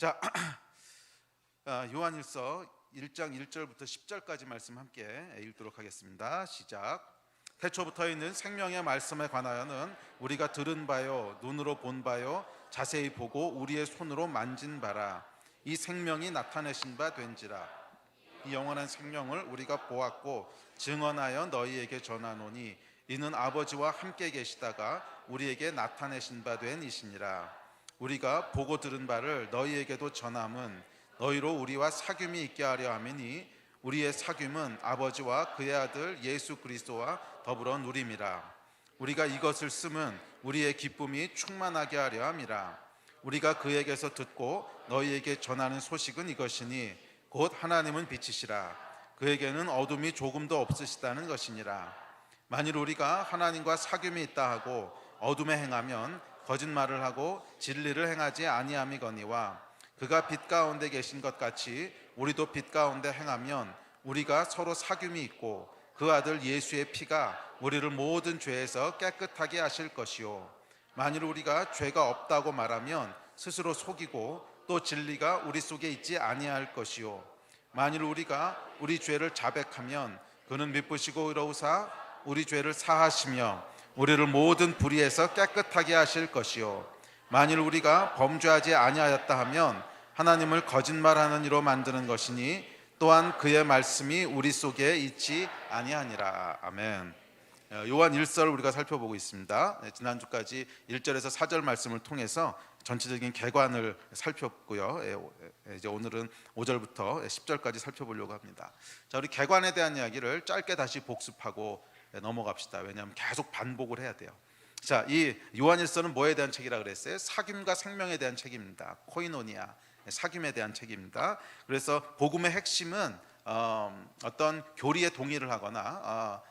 자, 요한일서 1장 1절부터 10절까지 말씀 함께 읽도록 하겠습니다. 시작. 태초부터 있는 생명의 말씀에 관하여는 우리가 들은 바요 눈으로 본 바요 자세히 보고 우리의 손으로 만진 바라. 이 생명이 나타내신 바 된지라. 이 영원한 생명을 우리가 보았고 증언하여 너희에게 전하노니 이는 아버지와 함께 계시다가 우리에게 나타내신 바 된 이시니라. 우리가 보고 들은 바를 너희에게도 전함은 너희로 우리와 사귐이 있게 하려 함이니 우리의 사귐은 아버지와 그의 아들 예수 그리스도와 더불어 누림이라. 우리가 이것을 쓰면 우리의 기쁨이 충만하게 하려 함이라. 우리가 그에게서 듣고 너희에게 전하는 소식은 이것이니 곧 하나님은 빛이시라. 그에게는 어둠이 조금도 없으시다는 것이니라. 만일 우리가 하나님과 사귐이 있다 하고 어둠에 행하면 거짓말을 하고 진리를 행하지 아니함이거니와 그가 빛 가운데 계신 것 같이 우리도 빛 가운데 행하면 우리가 서로 사귐이 있고 그 아들 예수의 피가 우리를 모든 죄에서 깨끗하게 하실 것이요. 만일 우리가 죄가 없다고 말하면 스스로 속이고 또 진리가 우리 속에 있지 아니할 것이요. 만일 우리가 우리 죄를 자백하면 그는 미쁘시고 의로우사 우리 죄를 사하시며 우리를 모든 불의에서 깨끗하게 하실 것이요. 만일 우리가 범죄하지 아니하였다 하면 하나님을 거짓말하는 이로 만드는 것이니 또한 그의 말씀이 우리 속에 있지 아니하니라. 아멘. 요한 1설 우리가 살펴보고 있습니다. 지난주까지 1절에서 4절 말씀을 통해서 전체적인 개관을 살폈고요. 이제 오늘은 5절부터 10절까지 살펴보려고 합니다. 자, 우리 개관에 대한 이야기를 짧게 다시 복습하고 넘어갑시다. 왜냐하면 계속 반복을 해야 돼요. 자, 이 요한일서는 뭐에 대한 책이라 그랬어요? 사귐과 생명에 대한 책입니다. 코이노니아, 사귐에 대한 책입니다. 그래서 복음의 핵심은 어떤 교리에 동의를 하거나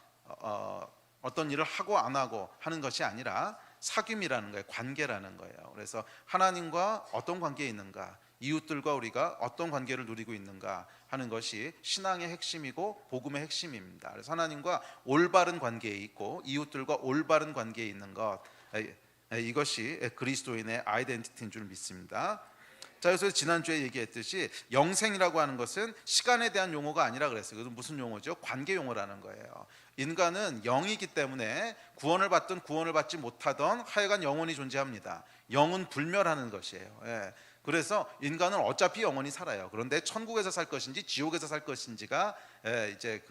어떤 일을 하고 안 하고 하는 것이 아니라 사귐이라는 거예요. 관계라는 거예요. 그래서 하나님과 어떤 관계에 있는가, 이웃들과 우리가 어떤 관계를 누리고 있는가 하는 것이 신앙의 핵심이고 복음의 핵심입니다. 그래서 하나님과 올바른 관계에 있고 이웃들과 올바른 관계에 있는 것, 이것이 그리스도인의 아이덴티티인 줄 믿습니다. 자, 그래서 지난주에 얘기했듯이 영생이라고 하는 것은 시간에 대한 용어가 아니라 그랬어요. 그것은 무슨 용어죠? 관계 용어라는 거예요. 인간은 영이기 때문에 구원을 받든 구원을 받지 못하던 하여간 영혼이 존재합니다. 영은 불멸하는 것이에요. 그래서 인간은 어차피 영원히 살아요. 그런데 천국에서 살 것인지 지옥에서 살 것인지가 이제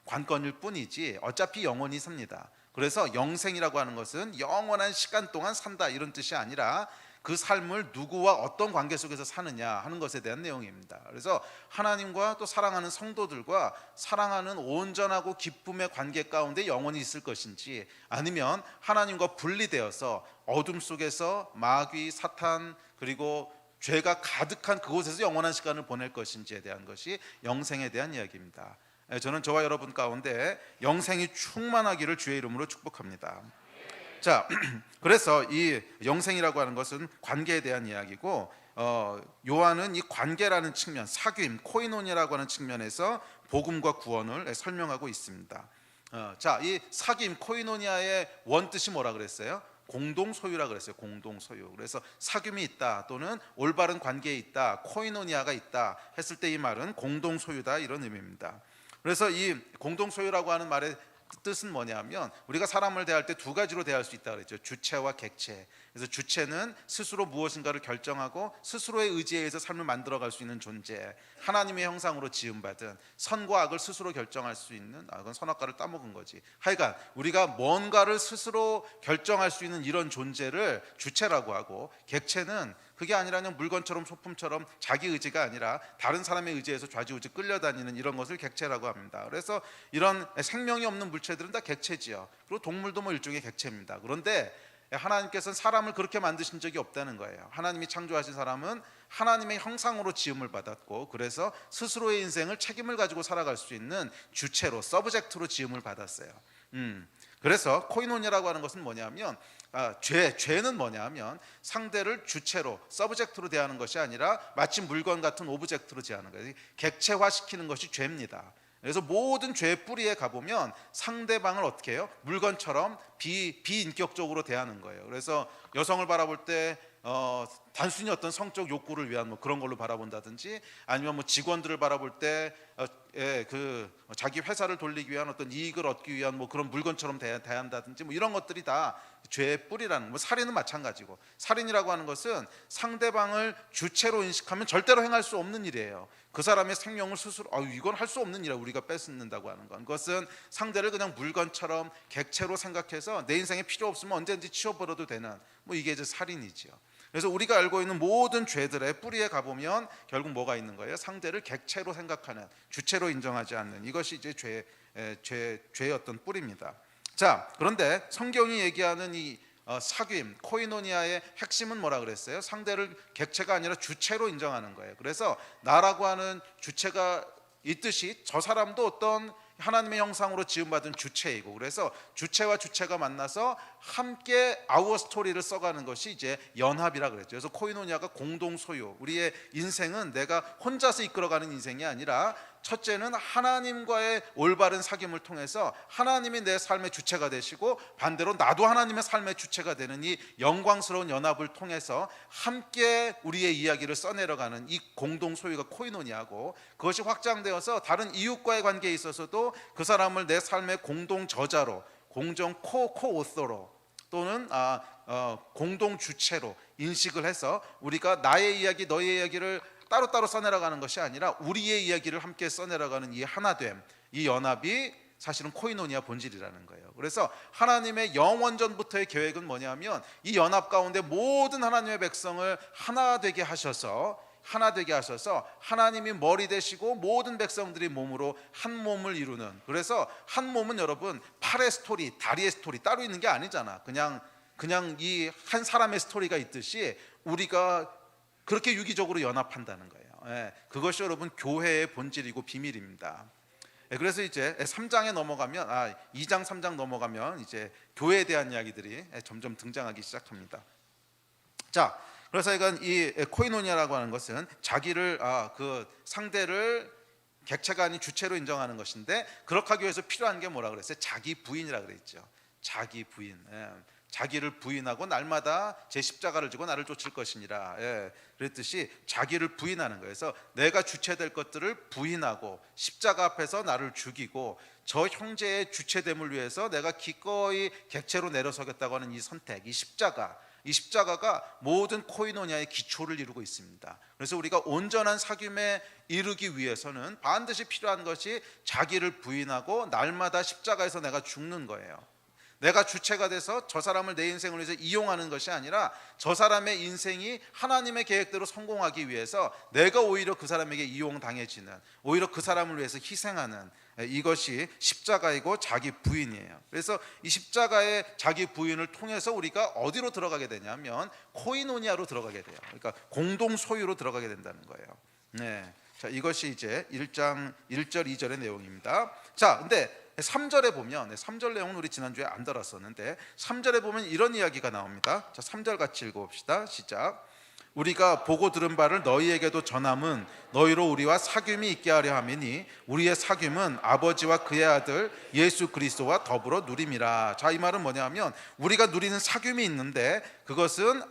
관건일 뿐이지 어차피 영원히 삽니다. 그래서 영생이라고 하는 것은 영원한 시간 동안 산다 이런 뜻이 아니라 그 삶을 누구와 어떤 관계 속에서 사느냐 하는 것에 대한 내용입니다. 그래서 하나님과 또 사랑하는 성도들과 사랑하는 온전하고 기쁨의 관계 가운데 영원히 있을 것인지 아니면 하나님과 분리되어서 어둠 속에서 마귀, 사탄 그리고 죄가 가득한 그곳에서 영원한 시간을 보낼 것인지에 대한 것이 영생에 대한 이야기입니다. 저는 저와 여러분 가운데 영생이 충만하기를 주의 이름으로 축복합니다. 자, 그래서 이 영생이라고 하는 것은 관계에 대한 이야기고 요한은 이 관계라는 측면, 사귐, 코이노니아라고 하는 측면에서 복음과 구원을 설명하고 있습니다. 자, 이 사귐, 코이노니아의 원뜻이 뭐라 그랬어요? 공동 소유라 그랬어요. 공동 소유. 그래서 사귐이 있다 또는 올바른 관계에 있다, 코이노니아가 있다 했을 때 이 말은 공동 소유다 이런 의미입니다. 그래서 이 공동 소유라고 하는 말의 뜻은 뭐냐면 우리가 사람을 대할 때 두 가지로 대할 수 있다 그랬죠. 주체와 객체. 그래서 주체는 스스로 무엇인가를 결정하고 스스로의 의지에 의해서 삶을 만들어갈 수 있는 존재, 하나님의 형상으로 지음받은 선과 악을 스스로 결정할 수 있는, 그건 선악과를 따먹은 거지. 하여간 우리가 뭔가를 스스로 결정할 수 있는 이런 존재를 주체라고 하고, 객체는 그게 아니라 그냥 물건처럼 소품처럼 자기 의지가 아니라 다른 사람의 의지에서 좌지우지 끌려다니는 이런 것을 객체라고 합니다. 그래서 이런 생명이 없는 물체들은 다 객체지요. 그리고 동물도 뭐 일종의 객체입니다. 그런데 하나님께서는 사람을 그렇게 만드신 적이 없다는 거예요. 하나님이 창조하신 사람은 하나님의 형상으로 지음을 받았고, 그래서 스스로의 인생을 책임을 가지고 살아갈 수 있는 주체로, 서브젝트로 지음을 받았어요. 그래서 코이노니아라고 하는 것은 뭐냐면 죄는 뭐냐면 상대를 주체로, 서브젝트로 대하는 것이 아니라 마치 물건 같은 오브젝트로 대하는 거예요. 객체화시키는 것이 죄입니다. 그래서 모든 죄의 뿌리에 가보면 상대방을 어떻게 해요? 물건처럼 비인격적으로 대하는 거예요. 그래서 여성을 바라볼 때 단순히 어떤 성적 욕구를 위한 뭐 그런 걸로 바라본다든지, 아니면 뭐 직원들을 바라볼 때 자기 회사를 돌리기 위한 어떤 이익을 얻기 위한 뭐 그런 물건처럼 대한다든지, 뭐 이런 것들이 다 죄의 뿌리라는, 뭐 살인은 마찬가지고, 살인이라고 하는 것은 상대방을 주체로 인식하면 절대로 행할 수 없는 일이에요. 그 사람의 생명을 스스로 이건 할 수 없는 일이야 우리가 뺏는다고 하는 건. 그것은 상대를 그냥 물건처럼 객체로 생각해서 내 인생에 필요 없으면 언제든지 치워버려도 되는, 뭐 이게 이제 살인이지요. 그래서 우리가 알고 있는 모든 죄들의 뿌리에 가보면 결국 뭐가 있는 거예요? 상대를 객체로 생각하는, 주체로 인정하지 않는, 이것이 이제 죄의 어떤 뿌리입니다. 자, 그런데 성경이 얘기하는 이 사귐, 코이노니아의 핵심은 뭐라 그랬어요? 상대를 객체가 아니라 주체로 인정하는 거예요. 그래서 나라고 하는 주체가 있듯이 저 사람도 어떤 하나님의 형상으로 지음받은 주체이고, 그래서 주체와 주체가 만나서 함께 아우어 스토리를 써가는 것이 이제 연합이라 그랬죠. 그래서 코이노니아가 공동 소유, 우리의 인생은 내가 혼자서 이끌어가는 인생이 아니라, 첫째는 하나님과의 올바른 사귐을 통해서 하나님이 내 삶의 주체가 되시고, 반대로 나도 하나님의 삶의 주체가 되는 이 영광스러운 연합을 통해서 함께 우리의 이야기를 써내려가는 이 공동 소유가 코이노니아고, 그것이 확장되어서 다른 이웃과의 관계에 있어서도 그 사람을 내 삶의 공동 저자로, 공정 코오서로, 또는 공동 주체로 인식을 해서 우리가 나의 이야기 너의 이야기를 따로따로 써내려가는 것이 아니라 우리의 이야기를 함께 써내려가는 이 하나됨, 이 연합이 사실은 코이노니아 본질이라는 거예요. 그래서 하나님의 영원전부터의 계획은 뭐냐면, 이 연합 가운데 모든 하나님의 백성을 하나 되게 하셔서 하나님이 머리 되시고 모든 백성들이 몸으로 한 몸을 이루는, 그래서 한 몸은 여러분 팔의 스토리, 다리의 스토리 따로 있는 게 아니잖아. 그냥 이 한 사람의 스토리가 있듯이 우리가 그렇게 유기적으로 연합한다는 거예요. 그것이 여러분 교회의 본질이고 비밀입니다. 그래서 이제 3장에 넘어가면 2장 3장 넘어가면 이제 교회에 대한 이야기들이 점점 등장하기 시작합니다. 자, 그래서 이건 이 코이노니아라고 하는 것은 자기를 그 상대를 객체가 아닌 주체로 인정하는 것인데, 그렇게 하기 위해서 필요한 게 뭐라 그랬어요? 자기 부인이라 그랬죠. 자기 부인. 자기를 부인하고 날마다 제 십자가를 지고 나를 쫓을 것이니라. 그랬듯이 자기를 부인하는 거예요. 그래서 내가 주체될 것들을 부인하고 십자가 앞에서 나를 죽이고, 저 형제의 주체됨을 위해서 내가 기꺼이 객체로 내려서겠다고 하는 이 선택, 이 십자가가 모든 코이노니아의 기초를 이루고 있습니다. 그래서 우리가 온전한 사귐에 이르기 위해서는 반드시 필요한 것이 자기를 부인하고 날마다 십자가에서 내가 죽는 거예요. 내가 주체가 돼서 저 사람을 내 인생을 위해서 이용하는 것이 아니라, 저 사람의 인생이 하나님의 계획대로 성공하기 위해서 내가 오히려 그 사람에게 이용당해지는, 오히려 그 사람을 위해서 희생하는, 이것이 십자가이고 자기 부인이에요. 그래서 이 십자가의 자기 부인을 통해서 우리가 어디로 들어가게 되냐면 코이노니아로 들어가게 돼요. 그러니까 공동 소유로 들어가게 된다는 거예요. 자, 이것이 이제 1장 1절 2절의 내용입니다. 자, 근데 3절에 보면, 3절 내용은 우리 지난주에 안 다뤘었는데 3절에 보면 이런 이야기가 나옵니다. 자, 3절 같이 읽어봅시다. 시작. 우리가 보고 들은 바를 너희에게도 전함은 너희로 우리와 사귐이 있게 하려 함이니, 우리의 사귐은 아버지와 그의 아들 예수 그리스도와 더불어 누림이라. 자, 이 말은 뭐냐면 우리가 누리는 사귐이 있는데, 그것은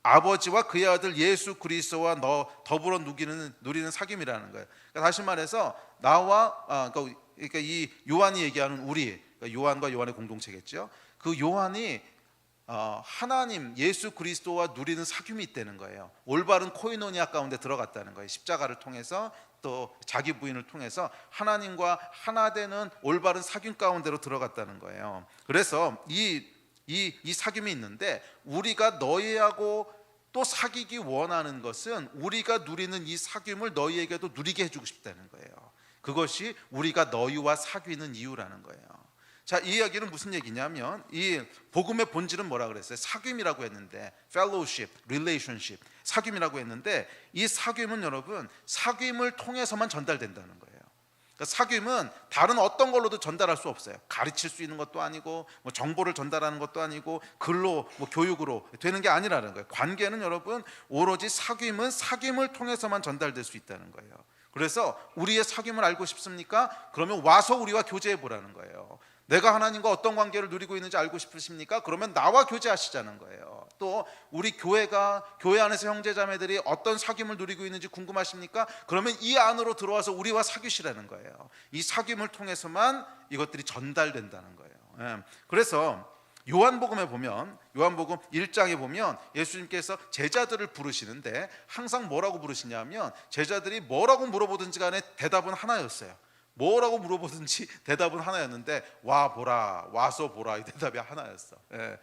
아버지와 그의 아들 예수 그리스도와 더불어 누리는 사귐이라는 거예요. 그러니까 다시 말해서 나와 그러니까 이 요한이 얘기하는 우리, 그러니까 요한과 요한의 공동체겠죠. 그 요한이 하나님 예수 그리스도와 누리는 사귐이 있다는 거예요. 올바른 코이노니아 가운데 들어갔다는 거예요. 십자가를 통해서, 또 자기 부인을 통해서 하나님과 하나 되는 올바른 사귐 가운데로 들어갔다는 거예요. 그래서 이 사귐이 있는데, 우리가 너희하고 또 사귀기 원하는 것은 우리가 누리는 이 사귐을 너희에게도 누리게 해주고 싶다는 거예요. 그것이 우리가 너희와 사귀는 이유라는 거예요. 자, 이 이야기는 무슨 얘기냐면, 이 복음의 본질은 뭐라 그랬어요? 사귐이라고 했는데, fellowship, relationship, 사귐이라고 했는데, 이 사귐은 여러분 사귐을 통해서만 전달된다는 거예요. 그러니까 사귐은 다른 어떤 걸로도 전달할 수 없어요. 가르칠 수 있는 것도 아니고, 뭐 정보를 전달하는 것도 아니고, 글로, 뭐 교육으로 되는 게 아니라는 거예요. 관계는 여러분 오로지 사귐을 통해서만 전달될 수 있다는 거예요. 그래서 우리의 사귐을 알고 싶습니까? 그러면 와서 우리와 교제해 보라는 거예요. 내가 하나님과 어떤 관계를 누리고 있는지 알고 싶으십니까? 그러면 나와 교제하시자는 거예요. 또 우리 교회가, 교회 안에서 형제자매들이 어떤 사귐을 누리고 있는지 궁금하십니까? 그러면 이 안으로 들어와서 우리와 사귀시라는 거예요. 이 사귐을 통해서만 이것들이 전달된다는 거예요. 그래서 요한복음에 보면, 요한복음 1장에 보면 예수님께서 제자들을 부르시는데 항상 뭐라고 부르시냐면, 제자들이 뭐라고 물어보든지 간에 대답은 하나였어요. 뭐라고 물어보든지 대답은 하나였는데, 와 보라, 와서 보라, 이 대답이 하나였어. 그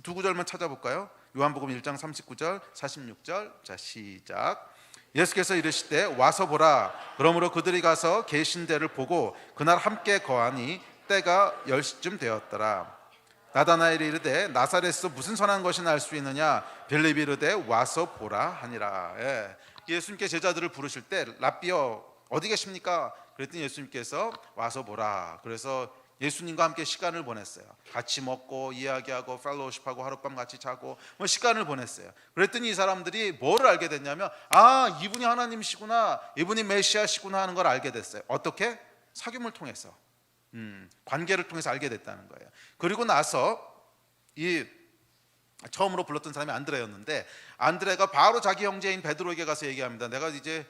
두 구절만 찾아볼까요? 요한복음 1장 39절 46절. 자, 시작. 예수께서 이르시되 와서 보라. 그러므로 그들이 가서 계신 데를 보고 그날 함께 거하니 때가 10시쯤 되었더라. 나다나엘이 이르되 나사렛에서 무슨 선한 것이 날 수 있느냐? 빌립이 이르되 와서 보라 하니라. 예수님께 제자들을 부르실 때 랍비여 어디 계십니까? 그랬더니 예수님께서 와서 보라. 그래서 예수님과 함께 시간을 보냈어요. 같이 먹고 이야기하고 펠로우십하고 하룻밤 같이 자고 뭐 시간을 보냈어요. 그랬더니 이 사람들이 뭐를 알게 됐냐면, 아, 이분이 하나님이시구나, 이분이 메시아시구나 하는 걸 알게 됐어요. 어떻게? 사귐을 통해서, 관계를 통해서 알게 됐다는 거예요. 그리고 나서 이 처음으로 불렀던 사람이 안드레였는데, 안드레가 바로 자기 형제인 베드로에게 가서 얘기합니다. 내가 이제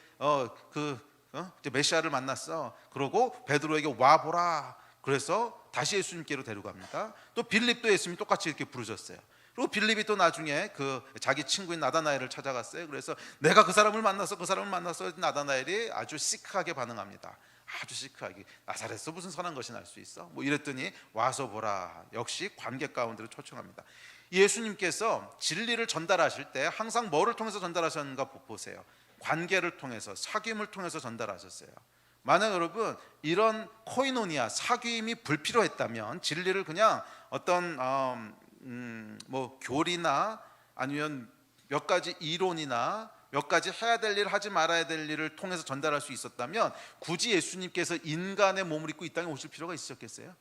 이제 메시아를 만났어. 그러고 베드로에게 와 보라. 그래서 다시 예수님께로 데려갑니다. 또 빌립도 예수님이 똑같이 이렇게 부르셨어요. 그리고 빌립이 또 나중에 그 자기 친구인 나다나엘을 찾아갔어요. 그래서 내가 그 사람을 만났어. 나다나엘이 아주 시크하게 반응합니다. 아주 시크하게, 나사렛에서 무슨 선한 것이 날 수 있어? 뭐 이랬더니 와서 보라. 역시 관계 가운데로 초청합니다. 예수님께서 진리를 전달하실 때 항상 뭐를 통해서 전달하셨는가 보세요. 관계를 통해서, 사귐을 통해서 전달하셨어요. 만약 여러분 이런 코이노니아, 사귐이 불필요했다면, 진리를 그냥 어떤 뭐 교리나 아니면 몇 가지 이론이나 몇 가지 해야 될 일, 하지 말아야 될 일을 통해서 전달할 수 있었다면 굳이 예수님께서 인간의 몸을 입고 이 땅에 오실 필요가 있으셨겠어요?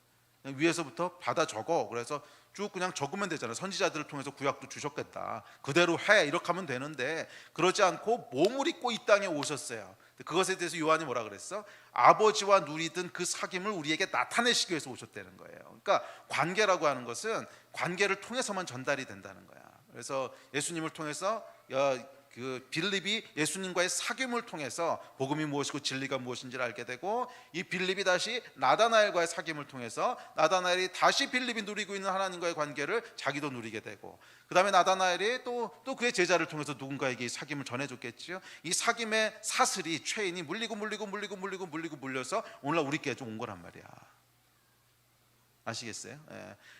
그냥 위에서부터 받아 적어, 그래서 쭉 그냥 적으면 되잖아요. 선지자들을 통해서 구약도 주셨겠다, 그대로 해, 이렇게 하면 되는데 그러지 않고 몸을 입고 이 땅에 오셨어요. 그것에 대해서 요한이 뭐라 그랬어? 아버지와 누리던 그 사귐을 우리에게 나타내시기 위해서 오셨다는 거예요. 그러니까 관계라고 하는 것은 관계를 통해서만 전달이 된다는 거야. 그래서 예수님을 통해서 그 빌립이 예수님과의 사귐을 통해서 복음이 무엇이고 진리가 무엇인지를 알게 되고, 이 빌립이 다시 나다나엘과의 사귐을 통해서 나다나엘이 다시 빌립이 누리고 있는 하나님과의 관계를 자기도 누리게 되고, 그 다음에 나다나엘이 또 그의 제자를 통해서 누군가에게 이 사귐을 전해줬겠지요. 이 사귐의 사슬이, 체인이 물려서 오늘날 우리께까지 온 거란 말이야. 아시겠어요?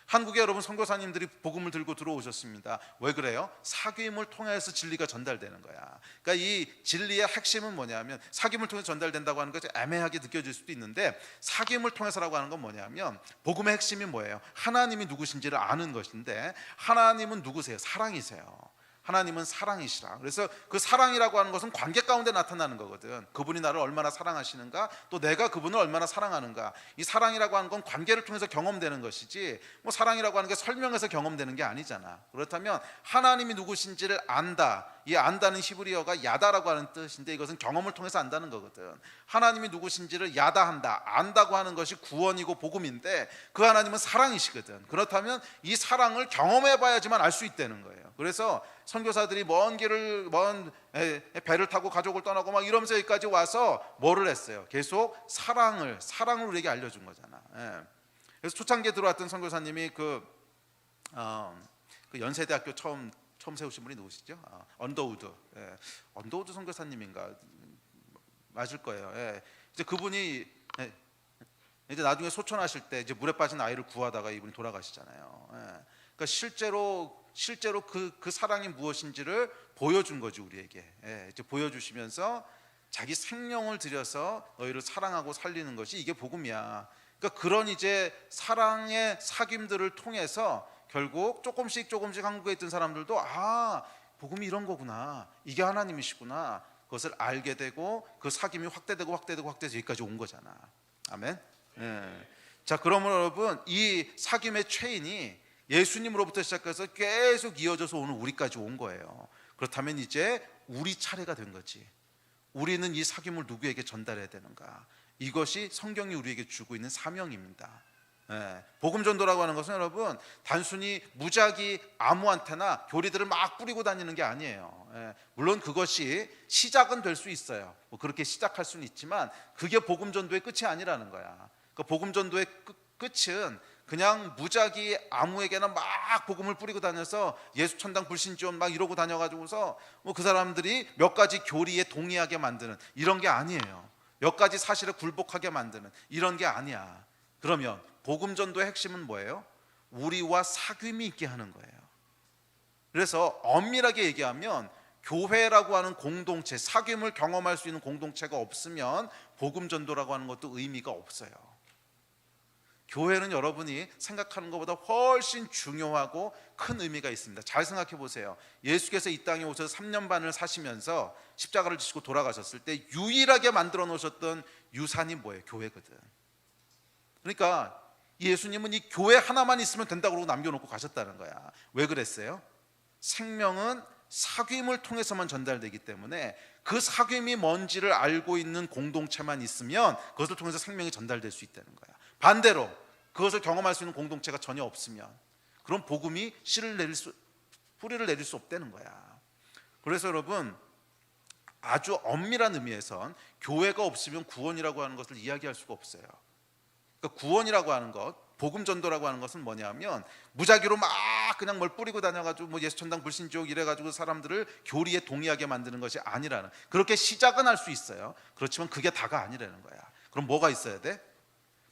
한국에 여러분 선교사님들이 복음을 들고 들어오셨습니다. 왜 그래요? 사귐을 통해서 진리가 전달되는 거야. 그러니까 이 진리의 핵심은 뭐냐면, 사귐을 통해서 전달된다고 하는 것이 애매하게 느껴질 수도 있는데, 사귐을 통해서라고 하는 건 뭐냐면 복음의 핵심이 뭐예요? 하나님이 누구신지를 아는 것인데, 하나님은 누구세요? 사랑이세요. 하나님은 사랑이시라. 그래서 그 사랑이라고 하는 것은 관계 가운데 나타나는 거거든. 그분이 나를 얼마나 사랑하시는가, 또 내가 그분을 얼마나 사랑하는가. 이 사랑이라고 하는 건 관계를 통해서 경험되는 것이지, 뭐 사랑이라고 하는 게 설명해서 경험되는 게 아니잖아. 그렇다면 하나님이 누구신지를 안다, 이 안다는 히브리어가 야다라고 하는 뜻인데, 이것은 경험을 통해서 안다는 거거든. 하나님이 누구신지를 야다한다, 안다고 하는 것이 구원이고 복음인데, 그 하나님은 사랑이시거든. 그렇다면 이 사랑을 경험해 봐야지만 알 수 있다는 거예요. 그래서 선교사들이 먼 배를 타고 가족을 떠나고 막 이러면서 여기까지 와서 뭐를 했어요? 계속 사랑을 우리에게 알려준 거잖아. 그래서 초창기에 들어왔던 선교사님이 그 연세대학교 처음 세우신 분이 누구시죠? 언더우드. 언더우드 선교사님인가 맞을 거예요. 이제 그분이 이제 나중에 소천하실 때 이제 물에 빠진 아이를 구하다가 이분이 돌아가시잖아요. 그러니까 실제로 그 사랑이 무엇인지를 보여준 거지, 우리에게. 이제 보여주시면서 자기 생명을 들여서 너희를 사랑하고 살리는 것이 이게 복음이야. 그러니까 그런 이제 사랑의 사귐들을 통해서 결국 조금씩 한국에 있던 사람들도 복음이 이런 거구나, 이게 하나님이시구나, 그것을 알게 되고 그 사귐이 확대되고 여기까지 온 거잖아. 아멘. 자, 그러면 여러분 이 사귐의 체인이 예수님으로부터 시작해서 계속 이어져서 오늘 우리까지 온 거예요. 그렇다면 이제 우리 차례가 된 거지. 우리는 이 사귐을 누구에게 전달해야 되는가? 이것이 성경이 우리에게 주고 있는 사명입니다. 복음 전도라고 하는 것은 여러분 단순히 무작위 아무한테나 교리들을 막 뿌리고 다니는 게 아니에요. 물론 그것이 시작은 될 수 있어요. 뭐 그렇게 시작할 수는 있지만 그게 복음 전도의 끝이 아니라는 거야. 그러니까 복음 전도의 끝은 그냥 무작위 아무에게나 막 복음을 뿌리고 다녀서 예수 천당 불신지원 막 이러고 다녀가지고서 뭐 그 사람들이 몇 가지 교리에 동의하게 만드는 이런 게 아니에요. 몇 가지 사실에 굴복하게 만드는 이런 게 아니야. 그러면 복음 전도의 핵심은 뭐예요? 우리와 사귐이 있게 하는 거예요. 그래서 엄밀하게 얘기하면 교회라고 하는 공동체, 사귐을 경험할 수 있는 공동체가 없으면 복음 전도라고 하는 것도 의미가 없어요. 교회는 여러분이 생각하는 것보다 훨씬 중요하고 큰 의미가 있습니다. 잘 생각해 보세요. 예수께서 이 땅에 오셔서 3년 반을 사시면서 십자가를 지시고 돌아가셨을 때 유일하게 만들어 놓으셨던 유산이 뭐예요? 교회거든. 그러니까 예수님은 이 교회 하나만 있으면 된다고 그러고 남겨놓고 가셨다는 거야. 왜 그랬어요? 생명은 사귐을 통해서만 전달되기 때문에 그 사귐이 뭔지를 알고 있는 공동체만 있으면 그것을 통해서 생명이 전달될 수 있다는 거야. 반대로 그것을 경험할 수 있는 공동체가 전혀 없으면 그럼 복음이 뿌리를 내릴 수 없다는 거야. 그래서 여러분 아주 엄밀한 의미에선 교회가 없으면 구원이라고 하는 것을 이야기할 수가 없어요. 그러니까 구원이라고 하는 것, 복음 전도라고 하는 것은 뭐냐면 무작위로 막 그냥 뭘 뿌리고 다녀가지고 뭐 예수 천당 불신지옥 이래가지고 사람들을 교리에 동의하게 만드는 것이 아니라는, 그렇게 시작은 할 수 있어요. 그렇지만 그게 다가 아니라는 거야. 그럼 뭐가 있어야 돼?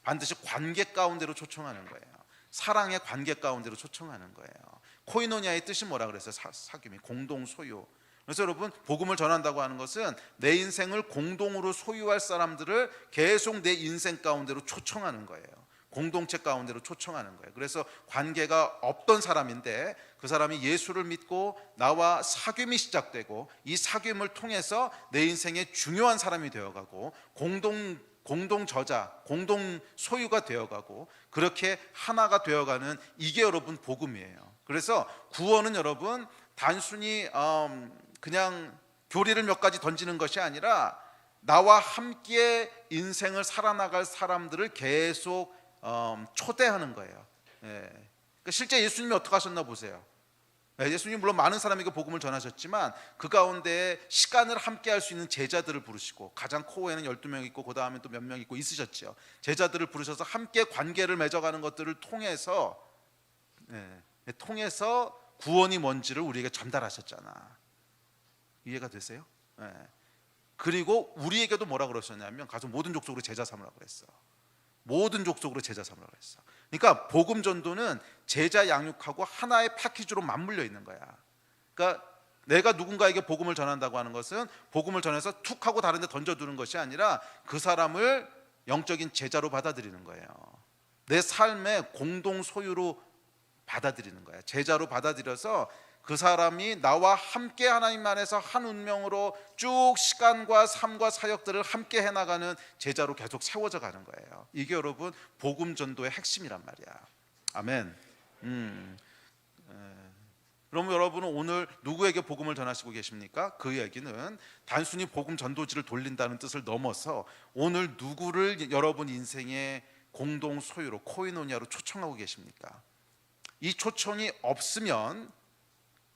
반드시 관계 가운데로 초청하는 거예요. 사랑의 관계 가운데로 초청하는 거예요. 코이노니아의 뜻이 뭐라 그랬어요? 사귐이 공동 소유. 그래서 여러분 복음을 전한다고 하는 것은 내 인생을 공동으로 소유할 사람들을 계속 내 인생 가운데로 초청하는 거예요. 공동체 가운데로 초청하는 거예요. 그래서 관계가 없던 사람인데 그 사람이 예수를 믿고 나와 사귐이 시작되고 이 사귐을 통해서 내 인생의 중요한 사람이 되어가고 공동 저자, 공동 소유가 되어가고 그렇게 하나가 되어가는 이게 여러분 복음이에요. 그래서 구원은 여러분 단순히 그냥 교리를 몇 가지 던지는 것이 아니라 나와 함께 인생을 살아나갈 사람들을 계속 초대하는 거예요. 그러니까 실제 예수님이 어떻게 하셨나 보세요. 예수님 물론 많은 사람에게 복음을 전하셨지만 그 가운데 시간을 함께 할 수 있는 제자들을 부르시고, 가장 코어에는 12명 있고 그 다음에 또 몇 명 있고 있으셨죠. 제자들을 부르셔서 함께 관계를 맺어가는 것들을 통해서 구원이 뭔지를 우리에게 전달하셨잖아. 이해가 되세요? 그리고 우리에게도 뭐라 그러셨냐면 가서 모든 족속으로 제자 삼으라고 그랬어. 모든 족속으로 제자 삼으라고 했어. 그러니까 복음 전도는 제자 양육하고 하나의 패키지로 맞물려 있는 거야. 그러니까 내가 누군가에게 복음을 전한다고 하는 것은 복음을 전해서 툭 하고 다른 데 던져두는 것이 아니라 그 사람을 영적인 제자로 받아들이는 거예요. 내 삶의 공동 소유로 받아들이는 거야. 제자로 받아들여서 그 사람이 나와 함께 하나님 안에서 한 운명으로 쭉 시간과 삶과 사역들을 함께 해나가는 제자로 계속 세워져 가는 거예요. 이게 여러분 복음 전도의 핵심이란 말이야. 아멘. 그럼 여러분은 오늘 누구에게 복음을 전하시고 계십니까? 그 얘기는 단순히 복음 전도지를 돌린다는 뜻을 넘어서 오늘 누구를 여러분 인생의 공동 소유로, 코이노니아로 초청하고 계십니까? 이 초청이 없으면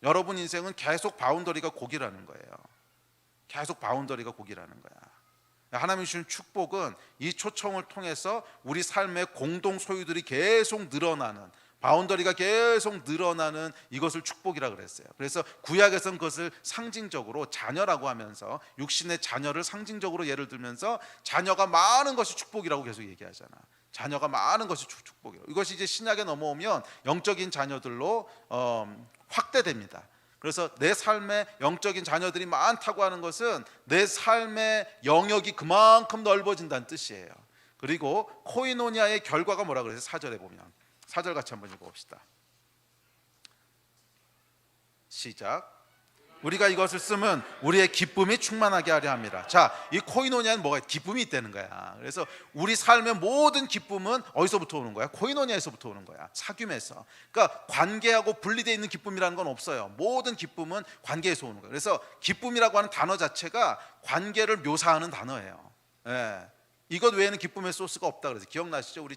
여러분 인생은 계속 바운더리가 고기라는 거예요. 계속 바운더리가 고기라는 거야. 하나님이 주신 축복은 이 초청을 통해서 우리 삶의 공동 소유들이 계속 늘어나는, 바운더리가 계속 늘어나는 이것을 축복이라고 그랬어요. 그래서 구약에서는 그것을 상징적으로 자녀라고 하면서 육신의 자녀를 상징적으로 예를 들면서 자녀가 많은 것이 축복이라고 계속 얘기하잖아. 자녀가 많은 것이 축복이라고. 이것이 이제 신약에 넘어오면 영적인 자녀들로 확대됩니다. 그래서 내 삶에 영적인 자녀들이 많다고 하는 것은 내 삶의 영역이 그만큼 넓어진다는 뜻이에요. 그리고 코이노니아의 결과가 뭐라 그래서 4절에 보면, 4절 같이 한번 읽어봅시다. 시작. 우리가 이것을 쓰면 우리의 기쁨이 충만하게 하려 합니다. 자, 이 코이노니아는 뭐가 기쁨이 있다는 거야. 그래서 우리 삶의 모든 기쁨은 어디서부터 오는 거야? 코이노니아에서부터 오는 거야. 사귐에서. 그러니까 관계하고 분리되어 있는 기쁨이라는 건 없어요. 모든 기쁨은 관계에서 오는 거예요. 그래서 기쁨이라고 하는 단어 자체가 관계를 묘사하는 단어예요. 이것 외에는 기쁨의 소스가 없다 그래서 기억나시죠? 우리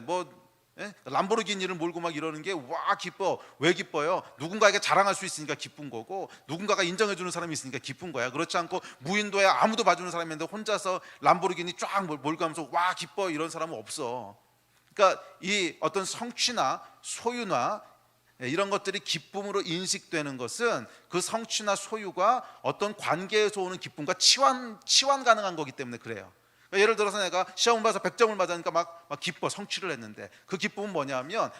뭐 예? 람보르기니를 몰고 막 이러는 게 와 기뻐. 왜 기뻐요? 누군가에게 자랑할 수 있으니까 기쁜 거고, 누군가가 인정해 주는 사람이 있으니까 기쁜 거야. 그렇지 않고 무인도에 아무도 봐주는 사람이 있는데 혼자서 람보르기니 쫙 몰고 가면서 와 기뻐 이런 사람은 없어. 그러니까 이 어떤 성취나 소유나 이런 것들이 기쁨으로 인식되는 것은 그 성취나 소유가 어떤 관계에서 오는 기쁨과 치환 가능한 거기 때문에 그래요. 그러니까 예를 들어서 내가 시험 봐서 100점을 맞으니까 막 기뻐, 성취를 했는데, 그 기쁨은 뭐냐면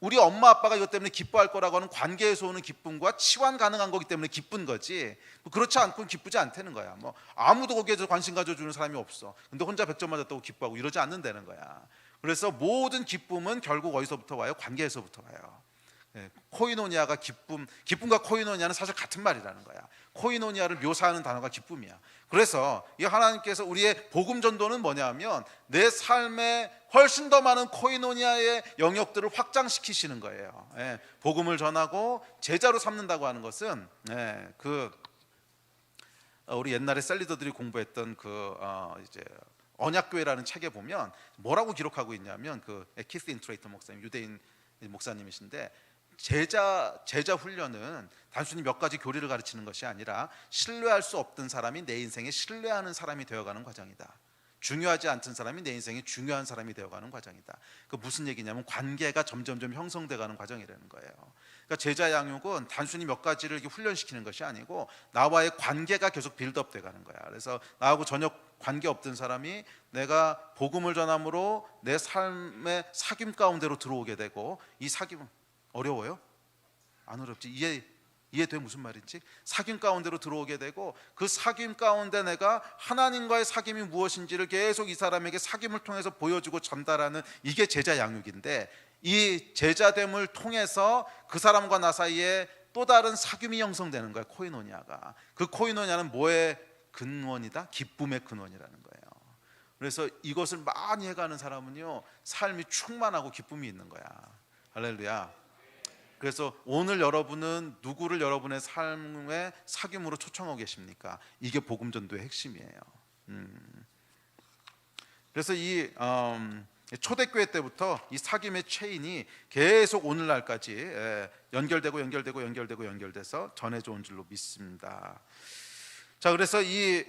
우리 엄마 아빠가 이것 때문에 기뻐할 거라고 하는 관계에서 오는 기쁨과 치환 가능한 거기 때문에 기쁜 거지, 그렇지 않고는 기쁘지 않다는 거야. 뭐 아무도 거기에 대해서 관심 가져주는 사람이 없어. 근데 혼자 100점 맞았다고 기뻐하고 이러지 않는다는 거야. 그래서 모든 기쁨은 결국 어디서부터 와요? 관계에서부터 와요. 코이노니아가 기쁨과 코이노니아는 사실 같은 말이라는 거야. 코이노니아를 묘사하는 단어가 기쁨이야. 그래서 이 하나님께서 우리의 복음 전도는 뭐냐면 내 삶에 훨씬 더 많은 코이노니아의 영역들을 확장시키시는 거예요. 복음을 전하고 제자로 삼는다고 하는 것은 우리 옛날에 셀리더들이 공부했던 이제 언약교회라는 책에 보면 뭐라고 기록하고 있냐면, 키스 인트레이터 목사님, 유대인 목사님이신데, 제자 훈련은 단순히 몇 가지 교리를 가르치는 것이 아니라 신뢰할 수 없던 사람이 내 인생에 신뢰하는 사람이 되어가는 과정이다. 중요하지 않던 사람이 내 인생에 중요한 사람이 되어가는 과정이다. 그 무슨 얘기냐면 관계가 점점점 형성돼가는 과정이라는 거예요. 그러니까 제자 양육은 단순히 몇 가지를 이렇게 훈련시키는 것이 아니고 나와의 관계가 계속 빌드업 돼가는 거야. 그래서 나하고 전혀 관계 없던 사람이 내가 복음을 전함으로 내 삶의 사귐 가운데로 들어오게 되고, 이 사귐은 어려워요? 안 어렵지. 이해돼 무슨 말인지? 사귐 가운데로 들어오게 되고, 그 사귐 가운데 내가 하나님과의 사귐이 무엇인지를 계속 이 사람에게 사귐을 통해서 보여주고 전달하는, 이게 제자 양육인데, 이 제자됨을 통해서 그 사람과 나 사이에 또 다른 사귐이 형성되는 거야. 코이노니아가. 그 코이노니아는 뭐의 근원이다? 기쁨의 근원이라는 거예요. 그래서 이것을 많이 해가는 사람은요, 삶이 충만하고 기쁨이 있는 거야. 할렐루야. 그래서 오늘 여러분은 누구를 여러분의 삶의 사귐으로 초청하고 계십니까? 이게 복음 전도의 핵심이에요. 그래서 이 초대교회 때부터 이 사귐의 체인이 계속 오늘날까지 연결돼서 전해져 온 줄로 믿습니다. 자, 그래서 이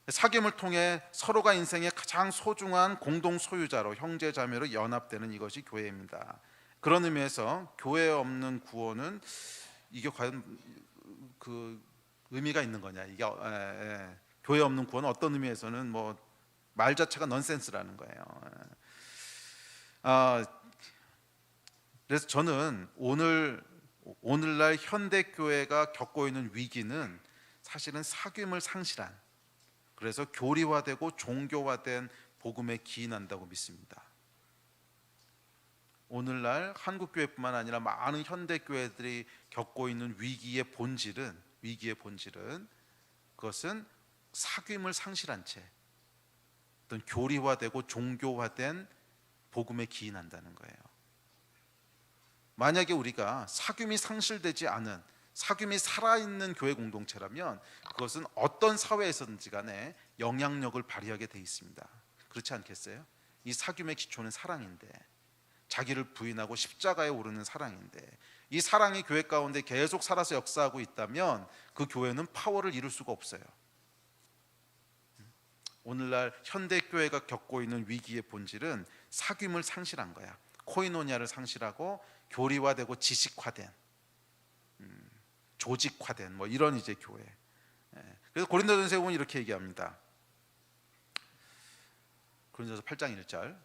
사귐을 통해 서로가 인생의 가장 소중한 공동 소유자로, 형제 자매로 연합되는 이것이 교회입니다. 그런 의미에서 교회 없는 구원은 이게 과연 그 의미가 있는 거냐? 이게 교회 없는 구원은 어떤 의미에서는 뭐 말 자체가 넌센스라는 거예요. 그래서 저는 오늘날 현대 교회가 겪고 있는 위기는 사실은 사귐을 상실한, 그래서 교리화되고 종교화된 복음에 기인한다고 믿습니다. 오늘날 한국교회뿐만 아니라 많은 현대교회들이 겪고 있는 위기의 본질은 그것은 사귐을 상실한 채 어떤 교리화되고 종교화된 복음에 기인한다는 거예요. 만약에 우리가 사귐이 상실되지 않은, 사귐이 살아있는 교회 공동체라면 그것은 어떤 사회에서든지 간에 영향력을 발휘하게 돼 있습니다. 그렇지 않겠어요? 이 사귐의 기초는 사랑인데, 자기를 부인하고 십자가에 오르는 사랑인데, 이 사랑이 교회 가운데 계속 살아서 역사하고 있다면 그 교회는 파워를 이룰 수가 없어요. 오늘날 현대교회가 겪고 있는 위기의 본질은 사귐을 상실한 거야. 코이노니아를 상실하고 교리화되고 지식화된, 조직화된 뭐 이런 이제 교회. 그래서 고린도전서에 보면 이렇게 얘기합니다. 고린도전서 8장 1절.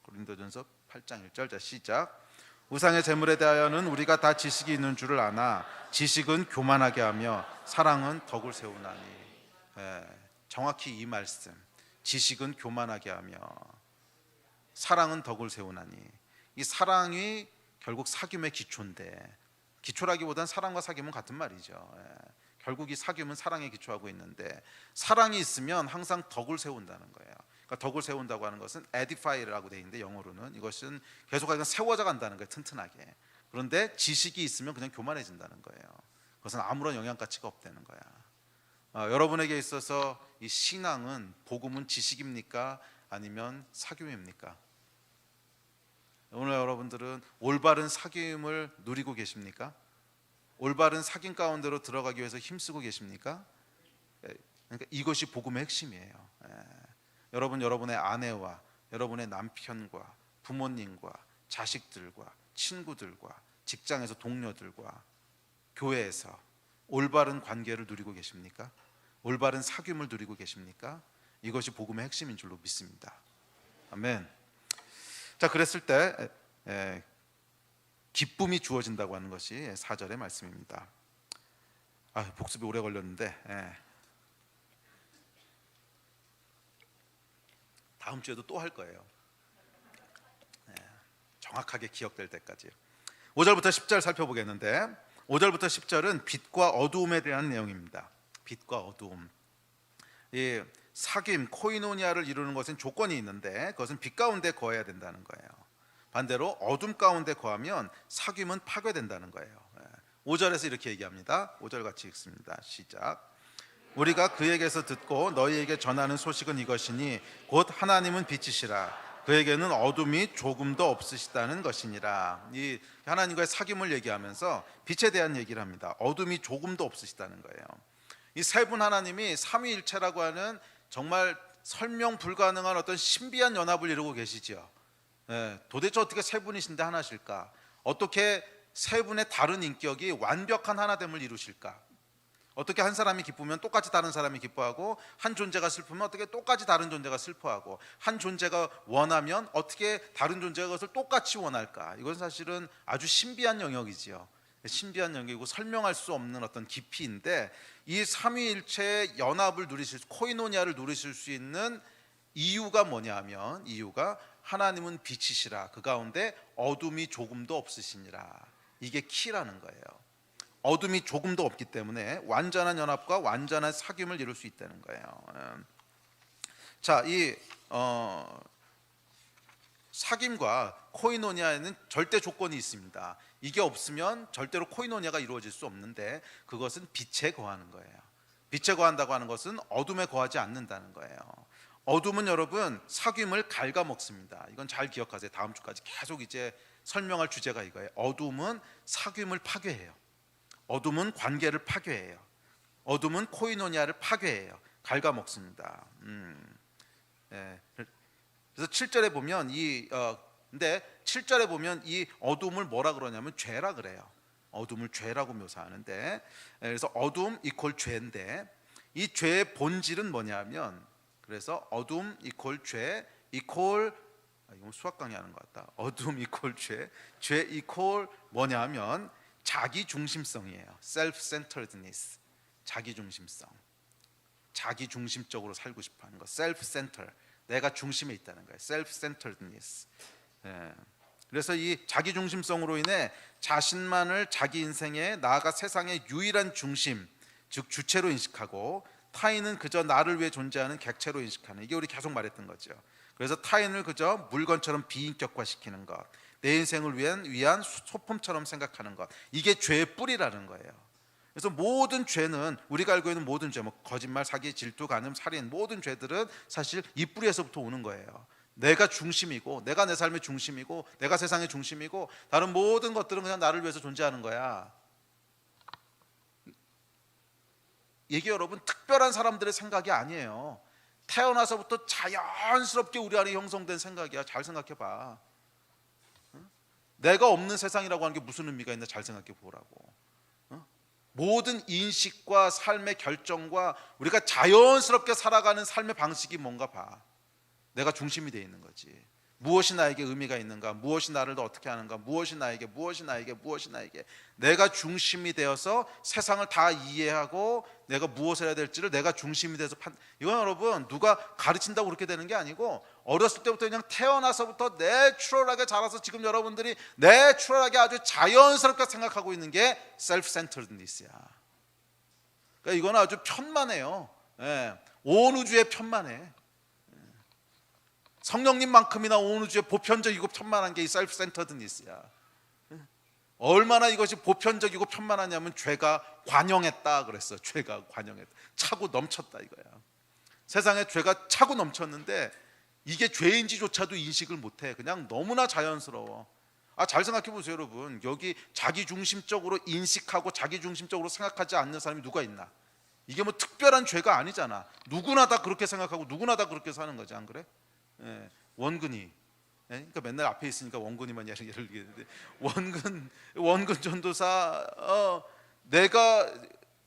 고린도전서 8장 1절. 자, 시작. 우상의 제물에 대하여는 우리가 다 지식이 있는 줄을 아나 지식은 교만하게 하며 사랑은 덕을 세우나니. 정확히 이 말씀. 지식은 교만하게 하며 사랑은 덕을 세우나니. 이 사랑이 결국 사귐의 기초인데, 기초라기보다는 사랑과 사귐은 같은 말이죠. 결국 이 사귐은 사랑에 기초하고 있는데, 사랑이 있으면 항상 덕을 세운다는 거예요. 그러니까 덕을 세운다고 하는 것은 edify라고 되어 있는데, 영어로는 이것은 계속해서 세워져 간다는 거예요. 튼튼하게. 그런데 지식이 있으면 그냥 교만해진다는 거예요. 그것은 아무런 영향 가치가 없다는 거야. 여러분에게 있어서 이 신앙은, 복음은 지식입니까? 아니면 사귐입니까? 오늘 여러분들은 올바른 사귐을 누리고 계십니까? 올바른 사귐 가운데로 들어가기 위해서 힘쓰고 계십니까? 그러니까 이것이 복음의 핵심이에요. 여러분, 여러분의 아내와 여러분의 남편과 부모님과 자식들과 친구들과 직장에서 동료들과 교회에서 올바른 관계를 누리고 계십니까? 올바른 사귐을 누리고 계십니까? 이것이 복음의 핵심인 줄로 믿습니다. 아멘. 자, 그랬을 때 기쁨이 주어진다고 하는 것이 4절의 말씀입니다. 복습이 오래 걸렸는데 다음 주에도 또 할 거예요. 정확하게 기억될 때까지. 5절부터 10절 살펴보겠는데 5절부터 10절은 빛과 어두움에 대한 내용입니다. 빛과 어두움. 이 사귐, 코이노니아를 이루는 것은 조건이 있는데 그것은 빛 가운데 거해야 된다는 거예요. 반대로 어둠 가운데 거하면 사귐은 파괴된다는 거예요. 5절에서 이렇게 얘기합니다. 5절 같이 읽습니다. 시작. 우리가 그에게서 듣고 너희에게 전하는 소식은 이것이니 곧 하나님은 빛이시라. 그에게는 어둠이 조금도 없으시다는 것이니라. 이 하나님과의 사귐을 얘기하면서 빛에 대한 얘기를 합니다. 어둠이 조금도 없으시다는 거예요. 이 세 분 하나님이 삼위일체라고 하는 정말 설명 불가능한 어떤 신비한 연합을 이루고 계시죠. 도대체 어떻게 세 분이신데 하나실까? 어떻게 세 분의 다른 인격이 완벽한 하나됨을 이루실까? 어떻게 한 사람이 기쁘면 똑같이 다른 사람이 기뻐하고, 한 존재가 슬프면 어떻게 똑같이 다른 존재가 슬퍼하고, 한 존재가 원하면 어떻게 다른 존재가 그것을 똑같이 원할까? 이건 사실은 아주 신비한 영역이지요. 신비한 영역이고 설명할 수 없는 어떤 깊이인데, 이 삼위일체의 연합을 누리실, 코이노니아를 누리실 수 있는 이유가 뭐냐 하면, 이유가 하나님은 빛이시라. 그 가운데 어둠이 조금도 없으시니라. 이게 키라는 거예요. 어둠이 조금도 없기 때문에 완전한 연합과 완전한 사귐을 이룰 수 있다는 거예요. 자, 이 사귐과 코이노니아에는 절대 조건이 있습니다. 이게 없으면 절대로 코이노니아가 이루어질 수 없는데, 그것은 빛에 거하는 거예요. 빛에 거한다고 하는 것은 어둠에 거하지 않는다는 거예요. 어둠은 여러분 사귐을 갉아먹습니다. 이건 잘 기억하세요. 다음 주까지 계속 이제 설명할 주제가 이거예요. 어둠은 사귐을 파괴해요. 어둠은 관계를 파괴해요. 어둠은 코이노니아를 파괴해요. 갉아먹습니다. 그래서 7절에 보면 근데 7절에 보면 이 어둠을 뭐라 그러냐면 죄라 그래요. 어둠을 죄라고 묘사하는데, 그래서 어둠 이퀄 죄인데, 이 죄의 본질은 뭐냐면, 그래서 어둠 이퀄 죄 이퀄, 이건 수학 강의하는 것 같다. 어둠 이퀄 죄 이퀄 뭐냐면 자기 중심성이에요. self-centeredness. 자기 중심성. 자기 중심적으로 살고 싶어 하는 거. self-center. 내가 중심에 있다는 거예요. self-centeredness. 그래서 이 자기 중심성으로 인해 자신만을 자기 인생의, 나아가 세상의 유일한 중심, 즉 주체로 인식하고, 타인은 그저 나를 위해 존재하는 객체로 인식하는, 이게 우리 계속 말했던 거죠. 그래서 타인을 그저 물건처럼 비인격화시키는 것, 내 인생을 위한 소품처럼 생각하는 것, 이게 죄의 뿌리라는 거예요. 그래서 모든 죄는, 우리가 알고 있는 모든 죄, 거짓말, 사기, 질투, 간음, 살인, 모든 죄들은 사실 이 뿌리에서부터 오는 거예요. 내가 중심이고, 내가 내 삶의 중심이고, 내가 세상의 중심이고, 다른 모든 것들은 그냥 나를 위해서 존재하는 거야. 이게 여러분 특별한 사람들의 생각이 아니에요. 태어나서부터 자연스럽게 우리 안에 형성된 생각이야. 잘 생각해봐. 내가 없는 세상이라고 하는 게 무슨 의미가 있나 잘 생각해 보라고. 모든 인식과 삶의 결정과 우리가 자연스럽게 살아가는 삶의 방식이 뭔가 봐. 내가 중심이 되어 있는 거지. 무엇이 나에게 의미가 있는가, 무엇이 나를 더 어떻게 하는가, 무엇이 나에게 내가 중심이 되어서 세상을 다 이해하고, 내가 무엇을 해야 될지를 내가 중심이 돼서 이건 여러분 누가 가르친다고 그렇게 되는 게 아니고, 어렸을 때부터 그냥 태어나서부터 내추럴하게 자라서 지금 여러분들이 내추럴하게 아주 자연스럽게 생각하고 있는 게 self-centeredness야. 그러니까 이건 아주 편만해요. 온 우주에 편만해. 성령님만큼이나 온 우주에 보편적이고 편만한 게 이 self-centeredness야. 얼마나 이것이 보편적이고 편만하냐면, 죄가 관영했다 그랬어. 죄가 관영했다. 차고 넘쳤다 이거야. 세상에 죄가 차고 넘쳤는데, 이게 죄인지조차도 인식을 못해. 그냥 너무나 자연스러워. 잘 생각해 보세요, 여러분. 여기 자기중심적으로 인식하고 자기중심적으로 생각하지 않는 사람이 누가 있나? 이게 뭐 특별한 죄가 아니잖아. 누구나 다 그렇게 생각하고 누구나 다 그렇게 사는 거지, 안 그래? 예, 원근이. 예, 그러니까 맨날 앞에 있으니까 원근이만 예를 들겠는데, 원근 전도사, 내가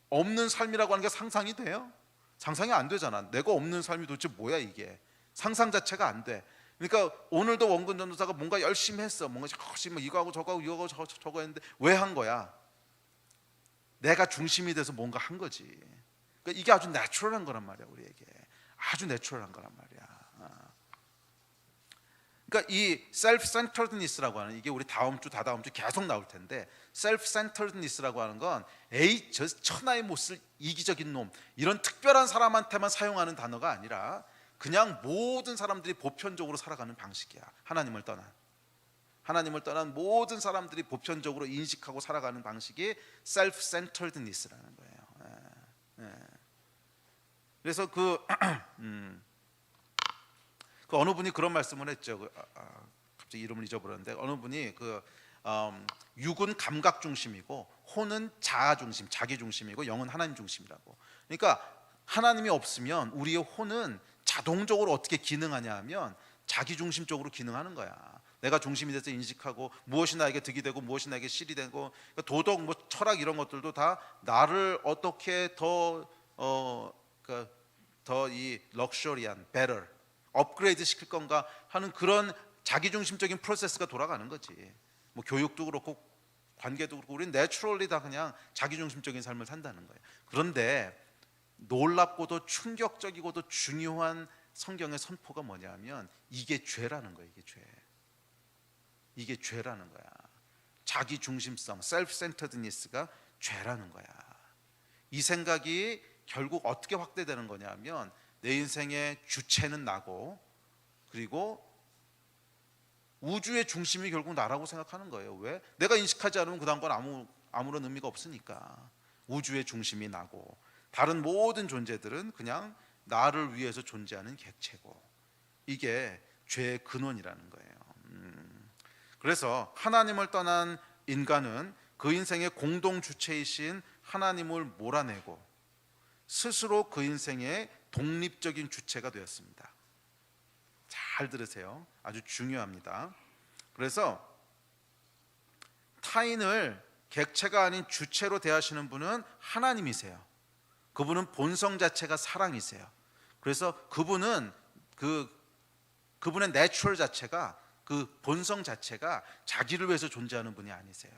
없는 삶이라고 하는 게 상상이 돼요? 상상이 안 되잖아. 내가 없는 삶이 도대체 뭐야 이게? 상상 자체가 안 돼. 그러니까 오늘도 원근 전도사가 뭔가 열심히 했어. 뭔가 열심히 이거 하고 저거 하고 이거 하고 저거 했는데 왜 한 거야? 내가 중심이 돼서 뭔가 한 거지. 그러니까 이게 아주 내추럴한 거란 말이야, 우리에게. 아주 내추럴한 거란 말이야. 그러니까 이 self-centeredness라고 하는, 이게 우리 다음 주 다다음 주 계속 나올 텐데, self-centeredness라고 하는 건 에이 저 천하의 못쓸 이기적인 놈, 이런 특별한 사람한테만 사용하는 단어가 아니라 그냥 모든 사람들이 보편적으로 살아가는 방식이야. 하나님을 떠난 모든 사람들이 보편적으로 인식하고 살아가는 방식이 self-centeredness라는 거예요. 그래서 그 어느 분이 그런 말씀을 했죠. 갑자기 이름을 잊어버렸는데, 어느 분이 육은 감각 중심이고 혼은 자아 중심, 자기 중심이고 영은 하나님 중심이라고. 그러니까 하나님이 없으면 우리의 혼은 자동적으로 어떻게 기능하냐 하면 자기 중심적으로 기능하는 거야. 내가 중심이 돼서 인식하고 무엇이 나에게 득이 되고 무엇이 나에게 실이 되고, 그러니까 도덕, 뭐 철학 이런 것들도 다 나를 어떻게 더 이 럭셔리한, better, 업그레이드 시킬 건가 하는 그런 자기중심적인 프로세스가 돌아가는 거지. 뭐 교육도 그렇고 관계도 그렇고 우리는 내추럴리 다 그냥 자기중심적인 삶을 산다는 거예요. 그런데 놀랍고도 충격적이고도 중요한 성경의 선포가 뭐냐면 이게 죄라는 거예요. 이게 죄라는 거야. 자기중심성, self-centeredness가 죄라는 거야. 이 생각이 결국 어떻게 확대되는 거냐면 내 인생의 주체는 나고, 그리고 우주의 중심이 결국 나라고 생각하는 거예요. 왜? 내가 인식하지 않으면 그 다음 건 아무런 의미가 없으니까. 우주의 중심이 나고 다른 모든 존재들은 그냥 나를 위해서 존재하는 객체고, 이게 죄의 근원이라는 거예요. 그래서 하나님을 떠난 인간은 그 인생의 공동 주체이신 하나님을 몰아내고 스스로 그 인생의 독립적인 주체가 되었습니다. 잘 들으세요. 아주 중요합니다. 그래서 타인을 객체가 아닌 주체로 대하시는 분은 하나님이세요. 그분은 본성 자체가 사랑이세요. 그래서 그분은 그분의 내추럴 자체가, 그 본성 자체가 자기를 위해서 존재하는 분이 아니세요.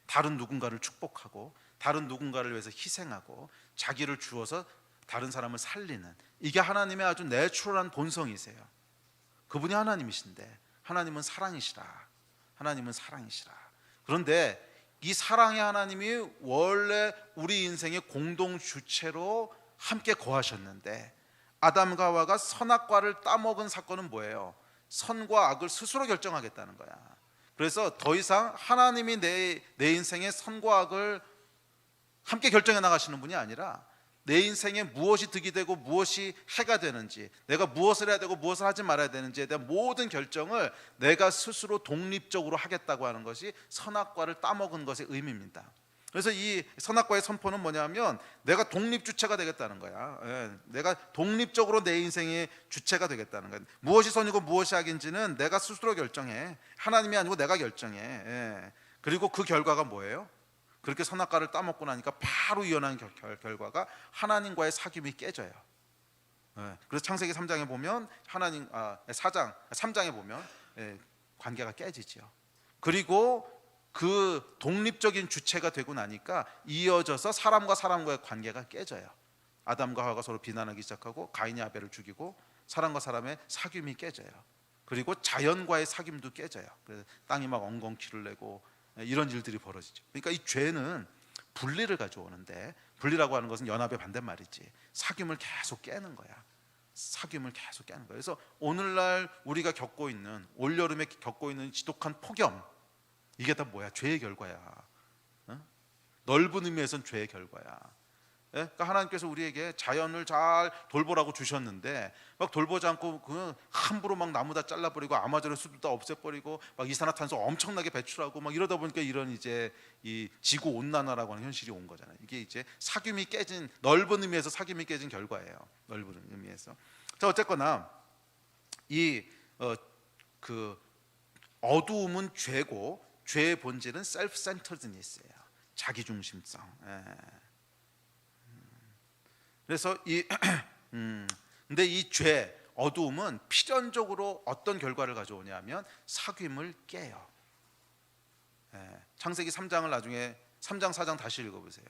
다른 누군가를 축복하고 다른 누군가를 위해서 희생하고 자기를 주어서 다른 사람을 살리는, 이게 하나님의 아주 내추럴한 본성이세요. 그분이 하나님이신데 하나님은 사랑이시라. 그런데 이 사랑의 하나님이 원래 우리 인생의 공동 주체로 함께 거하셨는데, 아담과 하와가 선악과를 따먹은 사건은 뭐예요? 선과 악을 스스로 결정하겠다는 거야. 그래서 더 이상 하나님이 내 인생의 선과 악을 함께 결정해 나가시는 분이 아니라 내 인생에 무엇이 득이 되고 무엇이 해가 되는지, 내가 무엇을 해야 되고 무엇을 하지 말아야 되는지에 대한 모든 결정을 내가 스스로 독립적으로 하겠다고 하는 것이 선악과를 따먹은 것의 의미입니다. 그래서 이 선악과의 선포는 뭐냐면 내가 독립주체가 되겠다는 거야. 내가 독립적으로 내 인생의 주체가 되겠다는 거야. 무엇이 선이고 무엇이 악인지는 내가 스스로 결정해. 하나님이 아니고 내가 결정해. 그리고 그 결과가 뭐예요? 그렇게 선악과를 따먹고 나니까 바로 일어난 결과가 하나님과의 사귐이 깨져요. 그래서 창세기 3장에 보면 3장에 보면 관계가 깨지죠. 그리고 그 독립적인 주체가 되고 나니까 이어져서 사람과 사람과의 관계가 깨져요. 아담과 하와가 서로 비난하기 시작하고 가인이 아벨을 죽이고 사람과 사람의 사귐이 깨져요. 그리고 자연과의 사귐도 깨져요. 그래서 땅이 막 엉겅퀴를 내고 이런 일들이 벌어지죠. 그러니까 이 죄는 분리를 가져오는데, 분리라고 하는 것은 연합의 반대말이지. 사귐을 계속 깨는 거야. 그래서 오늘날 우리가 겪고 있는, 올여름에 겪고 있는 지독한 폭염, 이게 다 뭐야? 죄의 결과야. 넓은 의미에서는 죄의 결과야. 그러니까 하나님께서 우리에게 자연을 잘 돌보라고 주셨는데 막 돌보지 않고 그 함부로 막 나무 다 잘라버리고 아마존의 숲도 다 없애버리고 막 이산화탄소 엄청나게 배출하고 막 이러다 보니까 이런 이제 이 지구 온난화라고 하는 현실이 온 거잖아요. 이게 이제 사귐이 깨진, 넓은 의미에서 사귐이 깨진 결과예요. 넓은 의미에서. 자, 어쨌거나 이 그 어두움은 죄고, 죄의 본질은 self-centeredness예요. 자기중심성. 그래서 근데 이 죄, 어두움은 필연적으로 어떤 결과를 가져오냐면 사귐을 깨요. 창세기 3장을 나중에 3장 4장 다시 읽어보세요.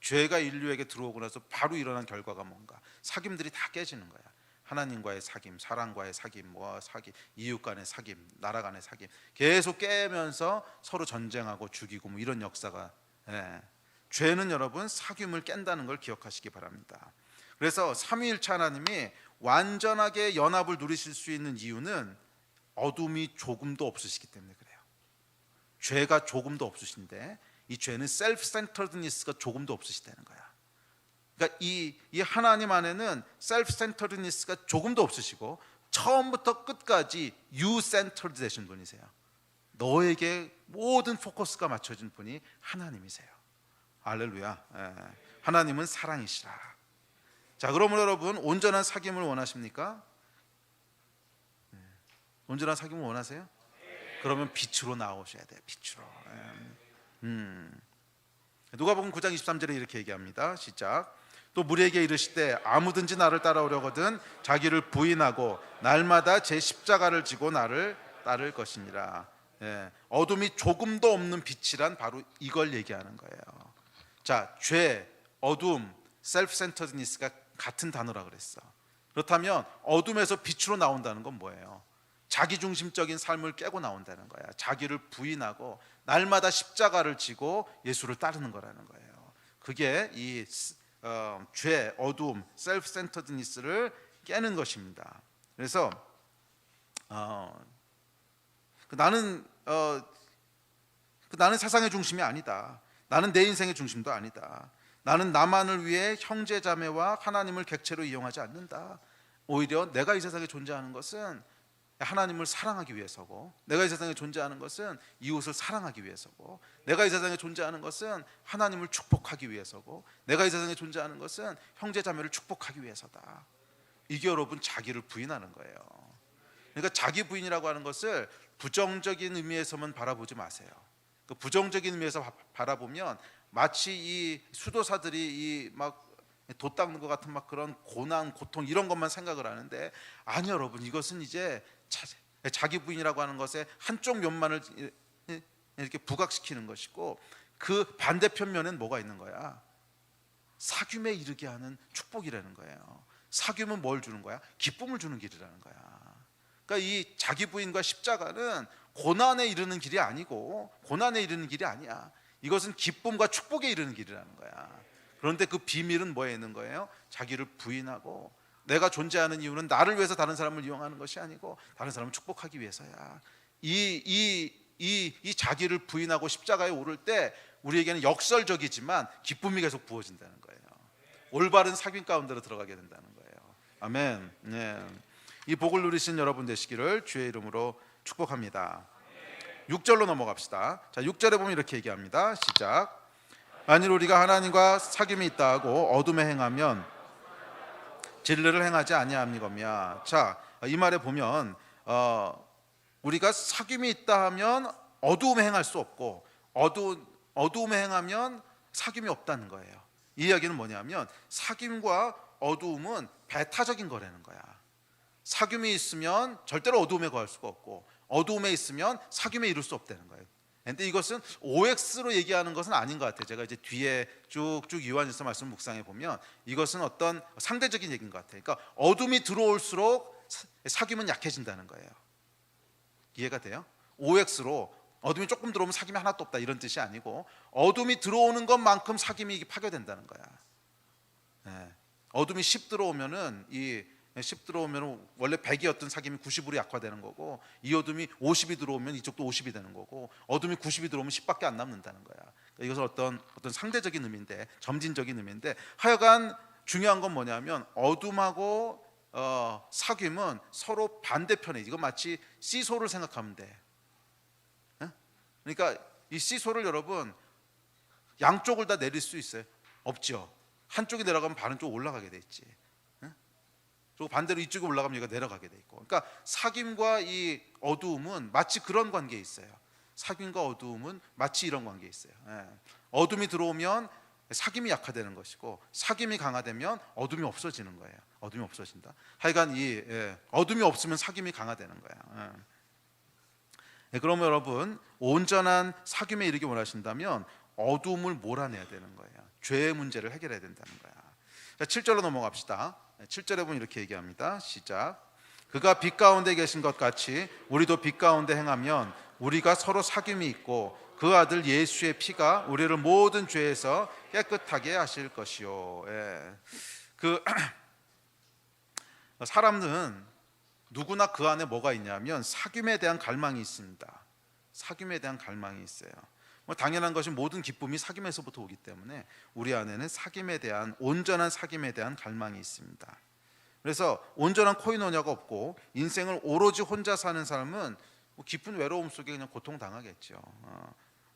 죄가 인류에게 들어오고 나서 바로 일어난 결과가 뭔가? 사귐들이 다 깨지는 거야. 하나님과의 사귐, 사랑과의 사귐, 사귐, 이웃 간의 사귐, 나라 간의 사귐 계속 깨면서 서로 전쟁하고 죽이고 뭐 이런 역사가. 죄는 여러분 사귐을 깬다는 걸 기억하시기 바랍니다. 그래서 삼위일체 하나님이 완전하게 연합을 누리실 수 있는 이유는 어둠이 조금도 없으시기 때문에 그래요. 죄가 조금도 없으신데 이 죄는 셀프-센터드니스가 조금도 없으시다는 거야. 그러니까 이 하나님 안에는 셀프-센터드니스가 조금도 없으시고 처음부터 끝까지 you-centered 되신 분이세요. 너에게 모든 포커스가 맞춰진 분이 하나님이세요. 할렐루야. 하나님은 사랑이시라. 자, 그러면 여러분 온전한 사귐을 원하십니까? 온전한 사귐을 원하세요? 그러면 빛으로 나오셔야 돼요. 빛으로. 누가복음 9장 23절에 이렇게 얘기합니다. 시작. 또 무리에게 이르시되 아무든지 나를 따라오려거든 자기를 부인하고 날마다 제 십자가를 지고 나를 따를 것이니라. 어둠이 조금도 없는 빛이란 바로 이걸 얘기하는 거예요. 자, 죄, 어둠, 셀프-센터드니스가 같은 단어라 그랬어. 그렇다면 어둠에서 빛으로 나온다는 건 뭐예요? 자기중심적인 삶을 깨고 나온다는 거야. 자기를 부인하고 날마다 십자가를 지고 예수를 따르는 거라는 거예요. 그게 이 죄, 어둠, 셀프-센터드니스를 깨는 것입니다. 그래서 나는 세상의 중심이 아니다. 나는 내 인생의 중심도 아니다. 나는 나만을 위해 형제 자매와 하나님을 객체로 이용하지 않는다. 오히려 내가 이 세상에 존재하는 것은 하나님을 사랑하기 위해서고, 내가 이 세상에 존재하는 것은 이웃을 사랑하기 위해서고, 내가 이 세상에 존재하는 것은 하나님을 축복하기 위해서고, 내가 이 세상에 존재하는 것은 형제 자매를 축복하기 위해서다. 이게 여러분 자기를 부인하는 거예요. 그러니까 자기 부인이라고 하는 것을 부정적인 의미에서만 바라보지 마세요. 그 부정적인 의미에서 바라보면 마치 이 수도사들이 이 막 돛 닦는 것 같은 막 그런 고난, 고통 이런 것만 생각을 하는데, 아니 여러분, 이것은 이제 자기 부인이라고 하는 것의 한쪽 면만을 이렇게 부각시키는 것이고, 그 반대편 면엔 뭐가 있는 거야? 사귐에 이르게 하는 축복이라는 거예요. 사귐은 뭘 주는 거야? 기쁨을 주는 길이라는 거야. 그러니까 이 자기 부인과 십자가는 고난에 이르는 길이 아니고, 고난에 이르는 길이 아니야. 이것은 기쁨과 축복에 이르는 길이라는 거야. 그런데 그 비밀은 뭐에 있는 거예요? 자기를 부인하고, 내가 존재하는 이유는 나를 위해서 다른 사람을 이용하는 것이 아니고 다른 사람을 축복하기 위해서야. 이 자기를 부인하고 십자가에 오를 때 우리에게는 역설적이지만 기쁨이 계속 부어진다는 거예요. 올바른 사귐 가운데로 들어가게 된다는 거예요. 아멘. 네. 이 복을 누리신 여러분 되시기를 주의 이름으로 축복합니다. 6절로 넘어갑시다. 자, 6절에 보면 이렇게 얘기합니다. 시작. 만일 우리가 하나님과 사귐이 있다 하고 어둠에 행하면 진리를 행하지 아니함이거니와. 자, 이 말에 보면 우리가 사귐이 있다 하면 어두움에 행할 수 없고, 어두움에 행하면 사귐이 없다는 거예요. 이 이야기는 뭐냐면 사귐과 어두움은 배타적인 거라는 거야. 사귐이 있으면 절대로 어두움에 거할 수가 없고, 어두움에 있으면 사귐에 이룰 수 없다는 거예요. 근데 이것은 OX로 얘기하는 것은 아닌 것 같아요. 제가 이제 뒤에 쭉쭉 요한일서 말씀 묵상해 보면 이것은 어떤 상대적인 얘기인 것 같아요. 그러니까 어둠이 들어올수록 사귐은 약해진다는 거예요. 이해가 돼요? OX로 어둠이 조금 들어오면 사귐이 하나도 없다 이런 뜻이 아니고, 어둠이 들어오는 것만큼 사귐이 파괴된다는 거야. 어둠이 10 들어오면은 10 들어오면 원래 100이었던 사귐이 90으로 약화되는 거고, 이 어둠이 50이 들어오면 이쪽도 50이 되는 거고, 어둠이 90이 들어오면 10밖에 안 남는다는 거야. 이것은 어떤 상대적인 의미인데, 점진적인 의미인데, 하여간 중요한 건 뭐냐면 어둠하고 사귐은 서로 반대편에, 이거 마치 시소를 생각하면 돼. 그러니까 이 시소를 여러분 양쪽을 다 내릴 수 있어요? 없죠. 한쪽이 내려가면 다른 쪽 올라가게 돼 있지. 그리고 반대로 이쪽에 올라가면 얘가 내려가게 돼 있고. 그러니까 사귐과 이 어두움은 마치 그런 관계에 있어요. 사귐과 어두움은 마치 이런 관계에 있어요. 어둠이 들어오면 사귐이 약화되는 것이고, 사귐이 강화되면 어둠이 없어지는 거예요. 어둠이 없어진다. 하여간 이 어둠이 없으면 사귐이 강화되는 거야. 그러면 여러분, 온전한 사귐에 이르기 원하신다면 어둠을 몰아내야 되는 거예요. 죄의 문제를 해결해야 된다는 거야. 자, 7절로 넘어갑시다. 7절에 보면 이렇게 얘기합니다. 시작. 그가 빛 가운데 계신 것 같이 우리도 빛 가운데 행하면 우리가 서로 사귐이 있고 그 아들 예수의 피가 우리를 모든 죄에서 깨끗하게 하실 것이요. 사람은 누구나 그 안에 뭐가 있냐면 사귐에 대한 갈망이 있습니다. 사귐에 대한 갈망이 있어요. 당연한 것이 모든 기쁨이 사귐에서부터 오기 때문에 우리 안에는 사귐에 대한, 온전한 사귐에 대한 갈망이 있습니다. 그래서 온전한 코이노냐가 없고 인생을 오로지 혼자 사는 사람은 깊은 외로움 속에 그냥 고통당하겠죠.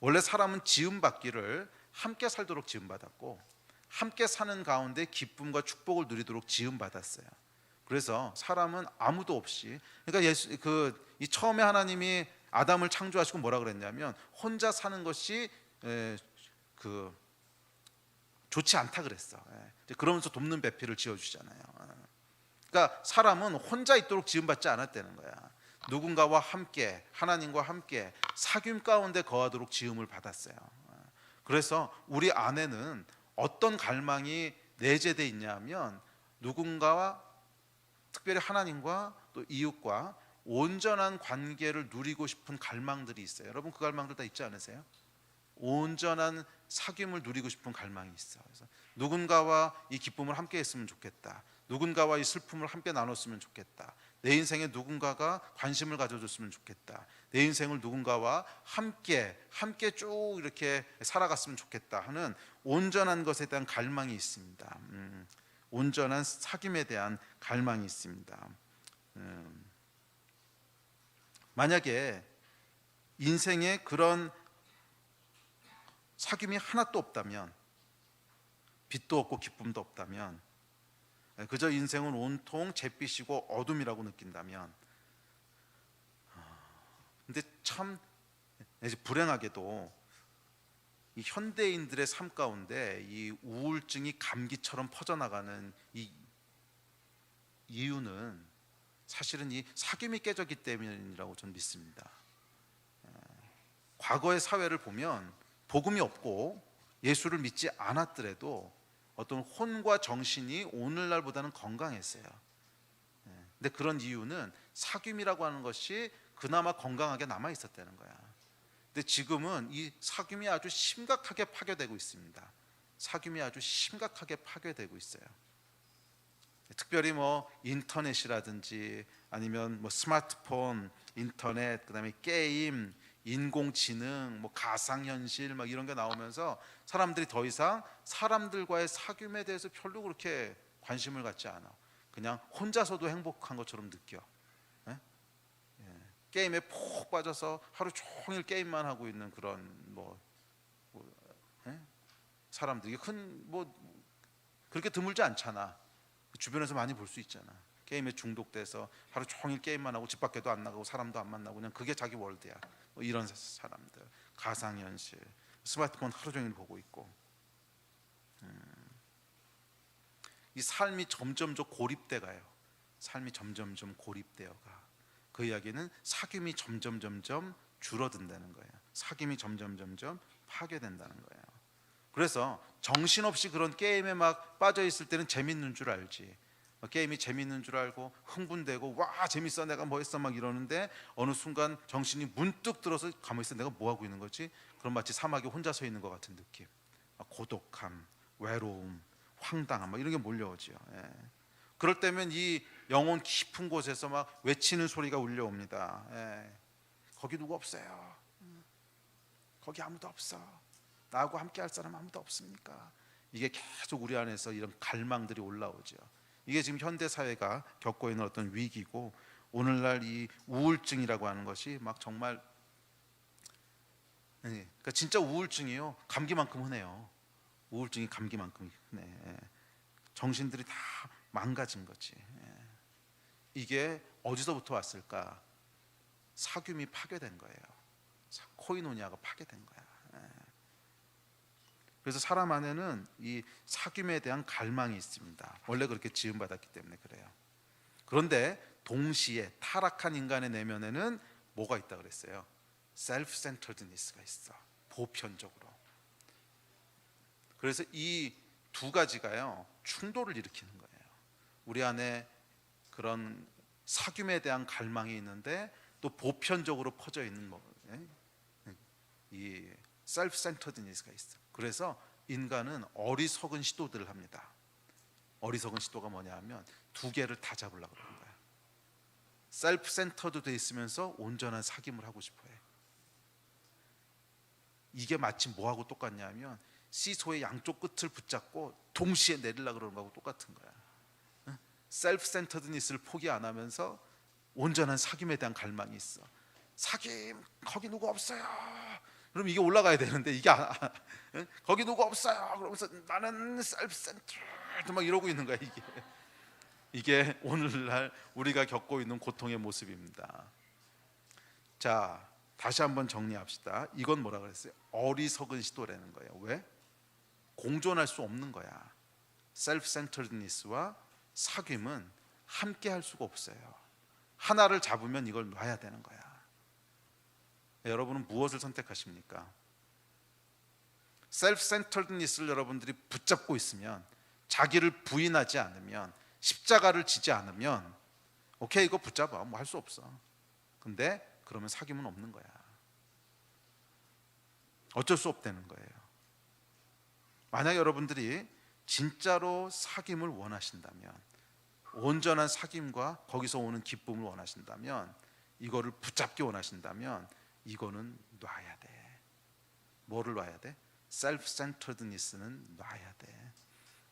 원래 사람은 지음받기를 함께 살도록 지음받았고 함께 사는 가운데 기쁨과 축복을 누리도록 지음받았어요. 그래서 사람은 아무도 없이, 그러니까 이 처음에 하나님이 아담을 창조하시고 뭐라 그랬냐면 혼자 사는 것이 좋지 않다 그랬어. 그러면서 돕는 배필을 지어주잖아요. 그러니까 사람은 혼자 있도록 지음받지 않았다는 거야. 누군가와 함께, 하나님과 함께 사귐 가운데 거하도록 지음을 받았어요. 그래서 우리 안에는 어떤 갈망이 내재되어 있냐면 누군가와, 특별히 하나님과 또 이웃과 온전한 관계를 누리고 싶은 갈망들이 있어요. 여러분 그 갈망들 다 있지 않으세요? 온전한 사귐을 누리고 싶은 갈망이 있어. 그래서 누군가와 이 기쁨을 함께 했으면 좋겠다. 누군가와 이 슬픔을 함께 나눴으면 좋겠다. 내 인생에 누군가가 관심을 가져줬으면 좋겠다. 내 인생을 누군가와 함께 쭉 이렇게 살아갔으면 좋겠다 하는 온전한 것에 대한 갈망이 있습니다. 온전한 사귐에 대한 갈망이 있습니다. 만약에 인생에 그런 사귐이 하나도 없다면, 빛도 없고 기쁨도 없다면, 그저 인생은 온통 잿빛이고 어둠이라고 느낀다면, 근데 참 불행하게도 이 현대인들의 삶 가운데 이 우울증이 감기처럼 퍼져나가는 이 이유는 사실은 이 사귐이 깨졌기 때문이라고 저는 믿습니다. 과거의 사회를 보면 복음이 없고 예수를 믿지 않았더라도 어떤 혼과 정신이 오늘날보다는 건강했어요. 근데 그런 이유는 사귐이라고 하는 것이 그나마 건강하게 남아 있었다는 거야. 근데 지금은 이 사귐이 아주 심각하게 파괴되고 있습니다. 사귐이 아주 심각하게 파괴되고 있어요. 특별히 인터넷이라든지 아니면 스마트폰, 인터넷, 그다음에 게임, 인공지능, 가상현실 이런 게 나오면서 사람들이 더 이상 사람들과의 사귐에 대해서 별로 그렇게 관심을 갖지 않아. 그냥 혼자서도 행복한 것처럼 느껴. 게임에 푹 빠져서 하루 종일 게임만 하고 있는 그런 사람들이 그렇게 드물지 않잖아. 주변에서 많이 볼 수 있잖아. 게임에 중독돼서 하루 종일 게임만 하고 집 밖에도 안 나가고 사람도 안 만나고 그냥 그게 자기 월드야. 이런 사람들, 가상현실, 스마트폰 하루 종일 보고 있고, 이 삶이 점점점 고립돼가요. 삶이 점점점 고립되어가. 그 이야기는 사귐이 점점점 줄어든다는 거예요. 사귐이 점점점 파괴된다는 거예요. 그래서 정신없이 그런 게임에 막 빠져 있을 때는 재밌는 줄 알지. 게임이 재밌는 줄 알고 흥분되고 와 재밌어 내가 뭐 했어 막 이러는데 어느 순간 정신이 문득 들어서 가만히 있어 내가 뭐 하고 있는 거지? 그럼 마치 사막에 혼자 서 있는 것 같은 느낌. 고독함, 외로움, 황당함 이런 게 몰려오죠. 그럴 때면 이 영혼 깊은 곳에서 막 외치는 소리가 울려옵니다. 거기 누구 없어요. 거기 아무도 없어. 나하고 함께 할 사람 아무도 없습니까? 이게 계속 우리 안에서 이런 갈망들이 올라오죠. 이게 지금 현대 사회가 겪고 있는 어떤 위기고, 오늘날 이 우울증이라고 하는 것이 막 정말, 그러니까 진짜 우울증이요, 감기만큼 흔해요. 우울증이 감기만큼 흔해. 정신들이 다 망가진 거지. 이게 어디서부터 왔을까? 사귐이 파괴된 거예요. 코이노니아가 파괴된 거야. 그래서 사람 안에는 이 사귐에 대한 갈망이 있습니다. 원래 그렇게 지음받았기 때문에 그래요. 그런데 동시에 타락한 인간의 내면에는 뭐가 있다 그랬어요? 셀프-센터드니스가 있어. 보편적으로. 그래서 이 두 가지가요, 충돌을 일으키는 거예요. 우리 안에 그런 사귐에 대한 갈망이 있는데 또 보편적으로 퍼져 있는 이 셀프-센터드니스가 있어. 그래서 인간은 어리석은 시도들을 합니다. 어리석은 시도가 뭐냐 하면 두 개를 다 잡으려고 그러는 거야. 셀프-센터드 돼 있으면서 온전한 사귐을 하고 싶어 해. 이게 마치 뭐하고 똑같냐 하면 시소의 양쪽 끝을 붙잡고 동시에 내리려고 그러는 거하고 똑같은 거야. 셀프-센터드니스를 포기 안 하면서 온전한 사귐에 대한 갈망이 있어. 사귐, 거기 누구 없어요. 그럼 이게 올라가야 되는데 이게 거기 누구 없어요. 그러면서 나는 셀프-센터드 막 이러고 있는 거야. 이게 오늘날 우리가 겪고 있는 고통의 모습입니다. 자, 다시 한번 정리합시다. 이건 뭐라 그랬어요? 어리석은 시도라는 거예요. 왜? 공존할 수 없는 거야. 셀프-센터드니스와 사귐은 함께 할 수가 없어요. 하나를 잡으면 이걸 놔야 되는 거야. 여러분은 무엇을 선택하십니까? 셀프-센터드니스를 여러분들이 붙잡고 있으면, 자기를 부인하지 않으면, 십자가를 지지 않으면 오케이, 이거 붙잡아, 뭐 할 수 없어. 근데 그러면 사귐은 없는 거야. 어쩔 수 없다는 거예요. 만약 여러분들이 진짜로 사귐을 원하신다면, 온전한 사귐과 거기서 오는 기쁨을 원하신다면, 이거를 붙잡기 원하신다면 이거는 놔야 돼. 뭐를 놔야 돼? 셀프-센터드니스는 놔야 돼.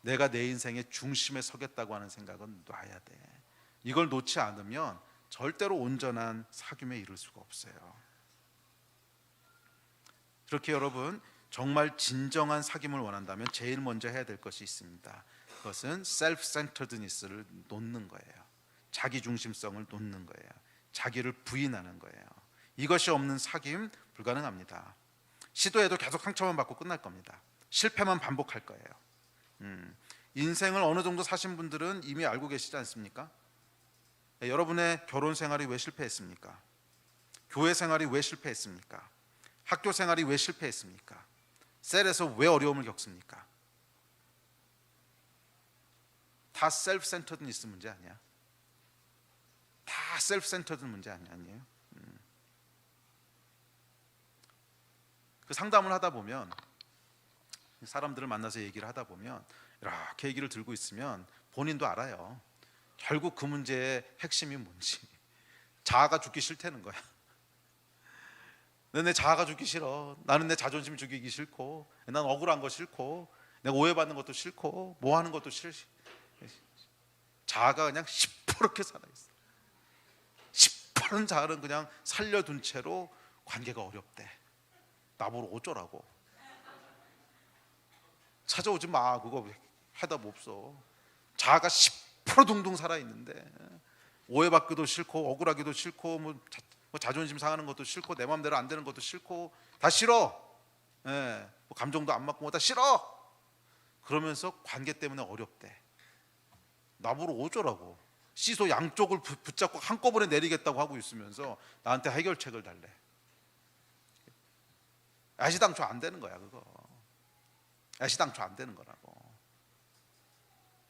내가 내 인생의 중심에 서겠다고 하는 생각은 놔야 돼. 이걸 놓지 않으면 절대로 온전한 사귐에 이를 수가 없어요. 그렇게 여러분, 정말 진정한 사귐을 원한다면 제일 먼저 해야 될 것이 있습니다. 그것은 셀프-센터드니스를 놓는 거예요. 자기 중심성을 놓는 거예요. 자기를 부인하는 거예요. 이것이 없는 사귐 불가능합니다. 시도해도 계속 상처만 받고 끝날 겁니다. 실패만 반복할 거예요. 인생을 어느 정도 사신 분들은 이미 알고 계시지 않습니까? 여러분의 결혼 생활이 왜 실패했습니까? 교회 생활이 왜 실패했습니까? 학교 생활이 왜 실패했습니까? 셀에서 왜 어려움을 겪습니까? 다 셀프-센터드니스 문제 아니야? 다 셀프-센터드 문제 아니에요? 그 상담을 하다 보면, 사람들을 만나서 얘기를 하다 보면 이렇게 얘기를 들고 있으면 본인도 알아요. 결국 그 문제의 핵심이 뭔지. 자아가 죽기 싫다는 거야. 내 자아가 죽기 싫어. 나는 내 자존심 죽이기 싫고, 난 억울한 거 싫고, 내가 오해받는 것도 싫고, 뭐 하는 것도 싫어. 자아가 그냥 시퍼렇게 살아있어. 시퍼런 자아는 그냥 살려둔 채로 관계가 어렵대. 나보러 어쩌라고. 찾아오지 마. 그거 해답 없어. 자아가 시퍼러둥둥 살아있는데 오해받기도 싫고, 억울하기도 싫고, 뭐 자존심 상하는 것도 싫고, 내 마음대로 안 되는 것도 싫고, 다 싫어. 뭐 감정도 안 맞고 뭐 다 싫어. 그러면서 관계 때문에 어렵대. 나보러 어쩌라고. 시소 양쪽을 붙잡고 한꺼번에 내리겠다고 하고 있으면서 나한테 해결책을 달래. 애시당초 안 되는 거야, 그거. 애시당초 안 되는 거라고.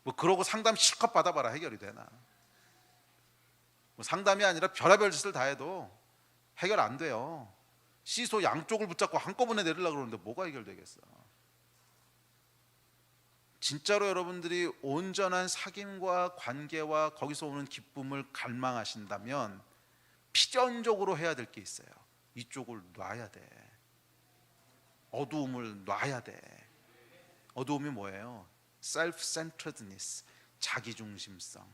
뭐 그러고 상담 실컷 받아봐라, 해결이 되나? 뭐 상담이 아니라 별의별 짓을 다 해도 해결 안 돼요. 시소 양쪽을 붙잡고 한꺼번에 내리려고 그러는데 뭐가 해결되겠어? 진짜로 여러분들이 온전한 사귐과 관계와 거기서 오는 기쁨을 갈망하신다면 필연적으로 해야 될 게 있어요. 이쪽을 놔야 돼. 어두움을 놔야 돼. 어두움이 뭐예요? self-centeredness, 자기중심성.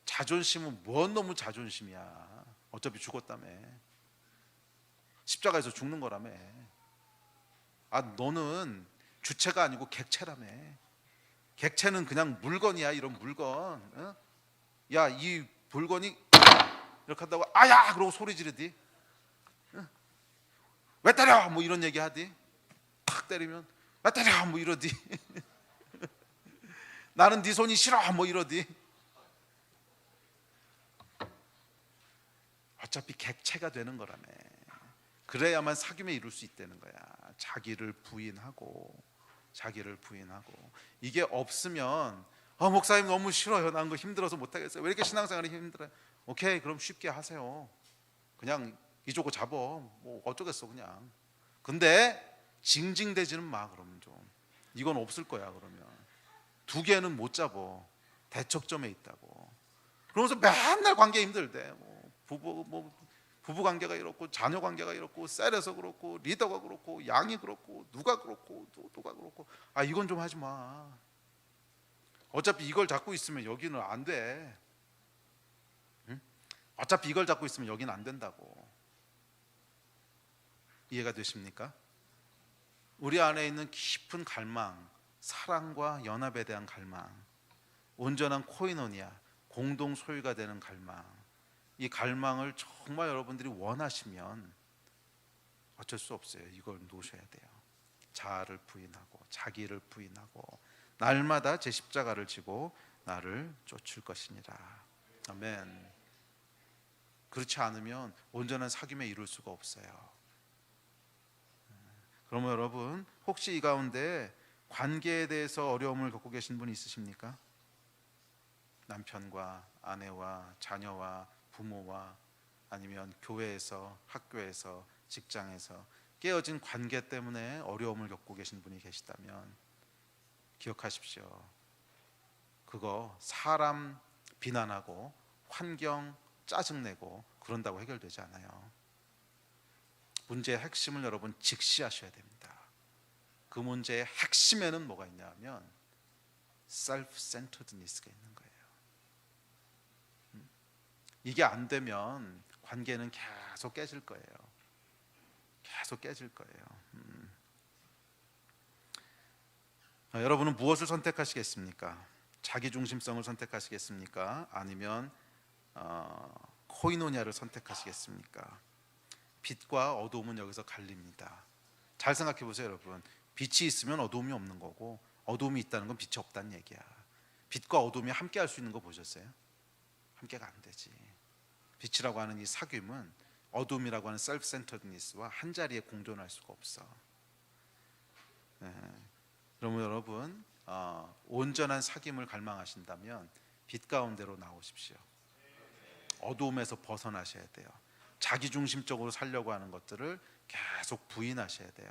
자존심은 뭔 놈의 자존심이야. 어차피 죽었다며. 십자가에서 죽는 거라며. 아, 너는 주체가 아니고 객체라며. 객체는 그냥 물건이야. 이런 물건. 어? 야, 이 물건이 이렇게 한다고 아야 그러고 소리 지르디. 어? 왜 때려? 뭐 이런 얘기 하디. 탁 때리면 왜 때려? 뭐 이러디. 나는 네 손이 싫어. 뭐 이러디. 어차피 객체가 되는 거라며. 그래야만 사귐에 이룰 수 있다는 거야. 자기를 부인하고. 이게 없으면 목사님 너무 싫어요. 난 그 힘들어서 못하겠어요. 왜 이렇게 신앙생활이 힘들어요? 오케이, 그럼 쉽게 하세요. 그냥 이쪽을 잡어. 뭐 어쩌겠어 그냥. 근데 징징대지는 마. 그러면 좀 이건 없을 거야. 그러면 두 개는 못 잡어. 대척점에 있다고. 그러면서 맨날 관계 힘들대. 부부 관계가 이렇고 자녀 관계가 이렇고 셀에서 그렇고 리더가 그렇고 양이 그렇고 누가 그렇고 누가 그렇고. 아, 이건 좀 하지 마. 어차피 이걸 잡고 있으면 여기는 안 돼. 응? 어차피 이걸 잡고 있으면 여기는 안 된다고. 이해가 되십니까? 우리 안에 있는 깊은 갈망, 사랑과 연합에 대한 갈망, 온전한 코이노니아, 공동 소유가 되는 갈망, 이 갈망을 정말 여러분들이 원하시면 어쩔 수 없어요. 이걸 놓으셔야 돼요. 자아를 부인하고 자기를 부인하고 날마다 제 십자가를 지고 나를 쫓을 것이니라. 아멘. 그렇지 않으면 온전한 사귐에 이룰 수가 없어요. 그러면 여러분, 혹시 이 가운데 관계에 대해서 어려움을 겪고 계신 분이 있으십니까? 남편과 아내와 자녀와 부모와 아니면 교회에서, 학교에서, 직장에서 깨어진 관계 때문에 어려움을 겪고 계신 분이 계시다면 기억하십시오. 그거 사람 비난하고 환경 짜증내고 그런다고 해결되지 않아요. 문제의 핵심을 여러분 직시하셔야 됩니다. 그 문제의 핵심에는 뭐가 있냐면 self-centeredness가 있는 거예요. 이게 안 되면 관계는 계속 깨질 거예요. 계속 깨질 거예요. 여러분은 무엇을 선택하시겠습니까? 자기중심성을 선택하시겠습니까? 아니면 코이노니아를 선택하시겠습니까? 빛과 어두움은 여기서 갈립니다. 잘 생각해 보세요, 여러분. 빛이 있으면 어두움이 없는 거고 어두움이 있다는 건 빛이 없다는 얘기야. 빛과 어두움이 함께 할 수 있는 거 보셨어요? 함께가 안 되지. 빛이라고 하는 이 사귐은 어둠이라고 하는 self-centeredness와 한 자리에 공존할 수가 없어. 그러면 여러분 온전한 사귐을 갈망하신다면 빛 가운데로 나오십시오. 어두움에서 벗어나셔야 돼요. 자기중심적으로 살려고 하는 것들을 계속 부인하셔야 돼요.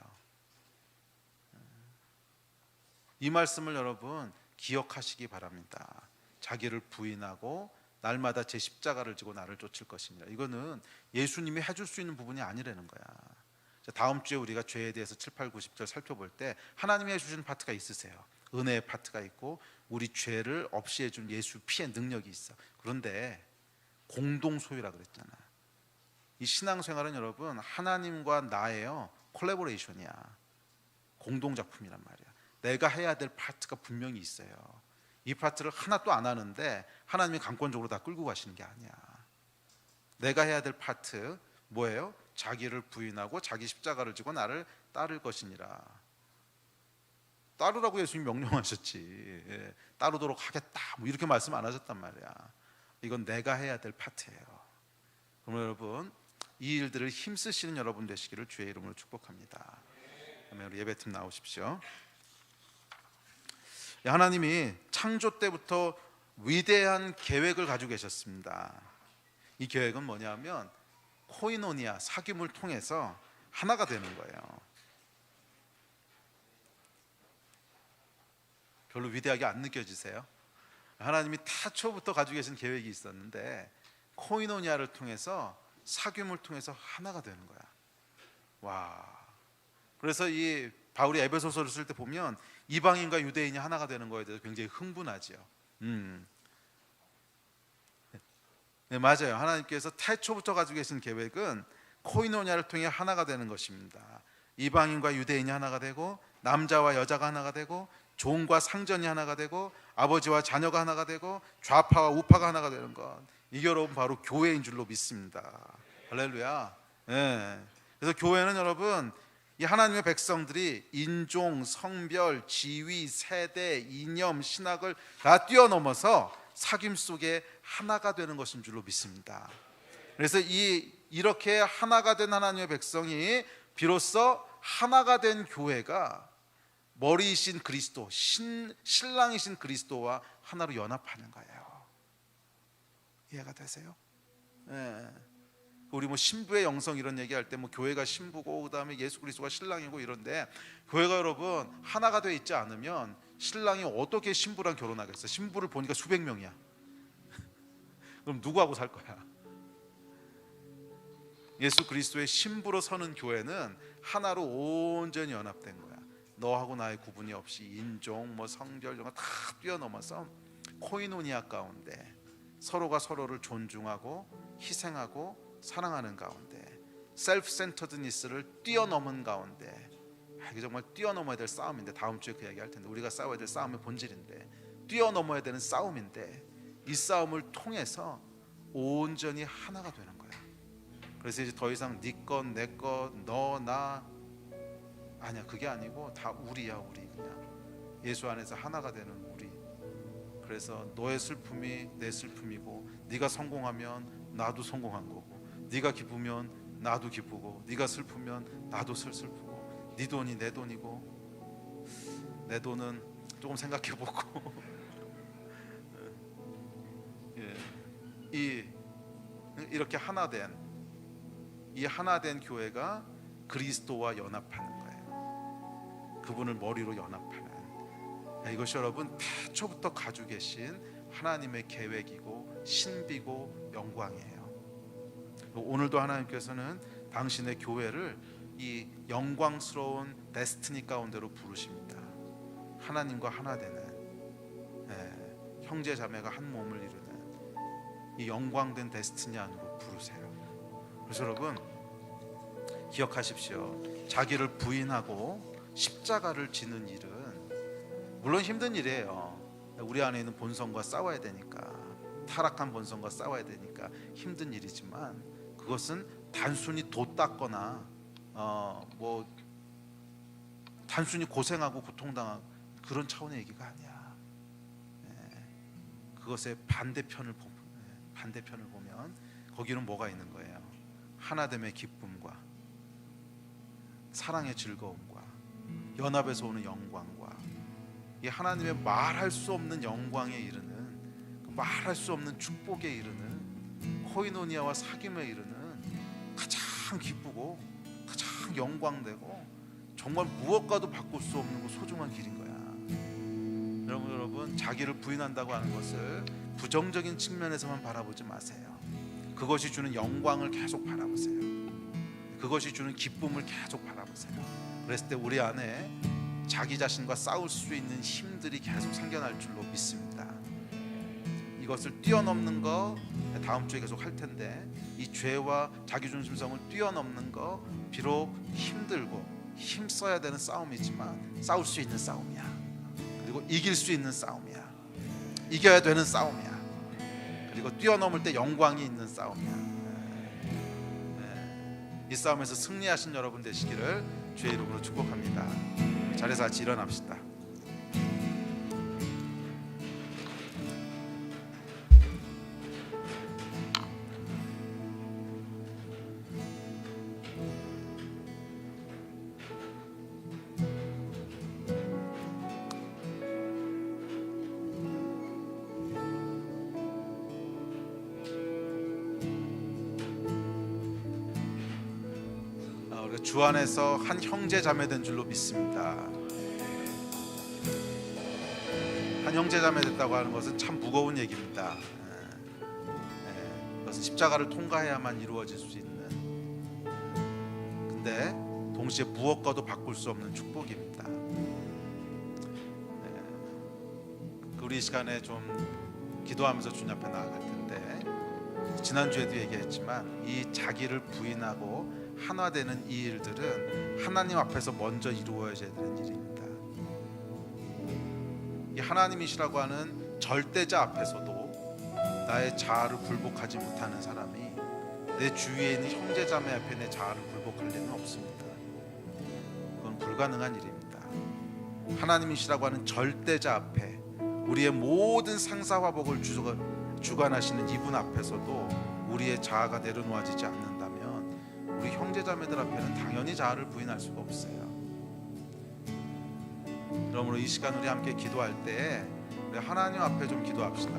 이 말씀을 여러분 기억하시기 바랍니다. 자기를 부인하고 날마다 제 십자가를 지고 나를 쫓을 것이니라. 이거는 예수님이 해줄 수 있는 부분이 아니라는 거야. 다음 주에 우리가 죄에 대해서 7, 8, 90절 살펴볼 때 하나님이 해주신 파트가 있으세요. 은혜의 파트가 있고 우리 죄를 없이 해준 예수 피의 능력이 있어. 그런데 공동 소유라 그랬잖아. 이 신앙생활은 여러분 하나님과 나예요. 콜라보레이션이야. 공동 작품이란 말이야. 내가 해야 될 파트가 분명히 있어요. 이 파트를 하나도 안 하는데 하나님이 강권적으로 다 끌고 가시는 게 아니야. 내가 해야 될 파트 뭐예요? 자기를 부인하고 자기 십자가를 지고 나를 따를 것이니라. 따르라고 예수님이 명령하셨지. 예, 따르도록 하겠다 뭐 이렇게 말씀 안 하셨단 말이야. 이건 내가 해야 될 파트예요. 그러면 여러분 이 일들을 힘쓰시는 여러분 되시기를 주의 이름으로 축복합니다. 그러면 우리 예배팀 나오십시오. 하나님이 창조 때부터 위대한 계획을 가지고 계셨습니다. 이 계획은 뭐냐면 코이노니아, 사귐을 통해서 하나가 되는 거예요. 별로 위대하게 안 느껴지세요? 하나님이 타초부터 가지고 계신 계획이 있었는데 코이노니아를 통해서 사귐을 통해서 하나가 되는 거야. 와. 그래서 이 바울이 에베소서를 쓸 때 보면 이방인과 유대인이 하나가 되는 거에 대해서 굉장히 흥분하지요. 네, 맞아요. 하나님께서 태초부터 가지고 계신 계획은 코이노니아를 통해 하나가 되는 것입니다. 이방인과 유대인이 하나가 되고, 남자와 여자가 하나가 되고, 종과 상전이 하나가 되고, 아버지와 자녀가 하나가 되고, 좌파와 우파가 하나가 되는 것, 이게 여러분 바로 교회인 줄로 믿습니다. 할렐루야. 네. 그래서 교회는 여러분, 이 하나님의 백성들이 인종, 성별, 지위, 세대, 이념, 신학을 다 뛰어넘어서 사귐 속에 하나가 되는 것인 줄로 믿습니다. 그래서 이렇게 하나가 된 하나님의 백성이 비로소 하나가 된 교회가 머리이신 그리스도, 신랑이신 그리스도와 하나로 연합하는 거예요. 이해가 되세요? 네. 우리 뭐 신부의 영성 이런 얘기할 때 뭐 교회가 신부고 그다음에 예수 그리스도가 신랑이고 이런데, 교회가 여러분 하나가 되어 있지 않으면 신랑이 어떻게 신부랑 결혼하겠어요? 신부를 보니까 수백 명이야. 그럼 누구하고 살 거야? 예수 그리스도의 신부로 서는 교회는 하나로 온전히 연합된 거야. 너하고 나의 구분이 없이 인종, 뭐 성별 이런 거 다 뛰어넘어서 코이노니아 가운데 서로가 서로를 존중하고 희생하고 사랑하는 가운데, 셀프 센터드니스를 뛰어넘은 가운데, 이게 정말 뛰어넘어야 될 싸움인데, 다음 주에 그 얘기 할 텐데, 우리가 싸워야 될 싸움의 본질인데, 뛰어넘어야 되는 싸움인데, 이 싸움을 통해서 온전히 하나가 되는 거야. 그래서 이제 더 이상 네 것, 내 것, 너, 나 아니야, 그게 아니고 다 우리야. 우리 그냥 예수 안에서 하나가 되는 우리. 그래서 너의 슬픔이 내 슬픔이고, 네가 성공하면 나도 성공한 거고, 네가 기쁘면 나도 기쁘고, 네가 슬프면 나도 슬프고, 네 돈이 내 돈이고, 내 돈은 조금 생각해보고 이렇게 하나된 이 하나된 교회가 그리스도와 연합하는 거예요. 그분을 머리로 연합하는, 이것이 여러분 태초부터 가지고 계신 하나님의 계획이고 신비고 영광이에요. 오늘도 하나님께서는 당신의 교회를 이 영광스러운 데스티니 가운데로 부르십니다. 하나님과 하나 되는, 형제 자매가 한 몸을 이루는 이 영광된 데스티니 안으로 부르세요. 그래서 여러분 기억하십시오. 자기를 부인하고 십자가를 지는 일은 물론 힘든 일이에요. 우리 안에 있는 본성과 싸워야 되니까, 타락한 본성과 싸워야 되니까 힘든 일이지만, 그것은 단순히 도 닦거나 뭐 단순히 고생하고 고통당하고 그런 차원의 얘기가 아니야. 그것의 반대편을 보면 거기는 뭐가 있는 거예요? 하나됨의 기쁨과 사랑의 즐거움과 연합에서 오는 영광과, 이 하나님의 말할 수 없는 영광에 이르는, 말할 수 없는 축복에 이르는, 코이노니아와 사귐에 이르는 가장 기쁘고 가장 영광되고 정말 무엇과도 바꿀 수 없는 소중한 길인 거야. 여러분 자기를 부인한다고 하는 것을 부정적인 측면에서만 바라보지 마세요. 그것이 주는 영광을 계속 바라보세요. 그것이 주는 기쁨을 계속 바라보세요. 그랬을 때 우리 안에 자기 자신과 싸울 수 있는 힘들이 계속 생겨날 줄로 믿습니다. 이것을 뛰어넘는 거 다음 주에 계속 할 텐데, 이 죄와 자기중심성을 뛰어넘는 거 비록 힘들고 힘써야 되는 싸움이지만 싸울 수 있는 싸움이야. 그리고 이길 수 있는 싸움이야. 이겨야 되는 싸움이야. 그리고 뛰어넘을 때 영광이 있는 싸움이야. 이 싸움에서 승리하신 여러분 되시기를 주의 이름으로 축복합니다. 자리에서 같이 일어납시다. 주 안에서 한 형제 자매 된 줄로 믿습니다. 한 형제 자매 됐다고 하는 것은 참 무거운 얘기입니다. 그것은 십자가를 통과해야만 이루어질 수 있는. 근데 동시에 무엇과도 바꿀 수 없는 축복입니다. 우리 이 시간에 좀 기도하면서 주님 앞에 나아갈 텐데, 지난주에도 얘기했지만 이 자기를 부인하고 하나되는 이 일들은 하나님 앞에서 먼저 이루어져야 되는 일입니다. 이 하나님이시라고 하는 절대자 앞에서도 나의 자아를 굴복하지 못하는 사람이 내 주위에 있는 형제자매 앞에 내 자아를 굴복할 리는 없습니다. 그건 불가능한 일입니다. 하나님이시라고 하는 절대자 앞에 우리의 모든 상사화복을 주관하시는 이분 앞에서도 우리의 자아가 내려놓아지지 않는다면 우리 형제자매들 앞에는 당연히 자아를 부인할 수가 없어요. 그러므로 이 시간 우리 함께 기도할 때 우리 하나님 앞에 좀 기도합시다.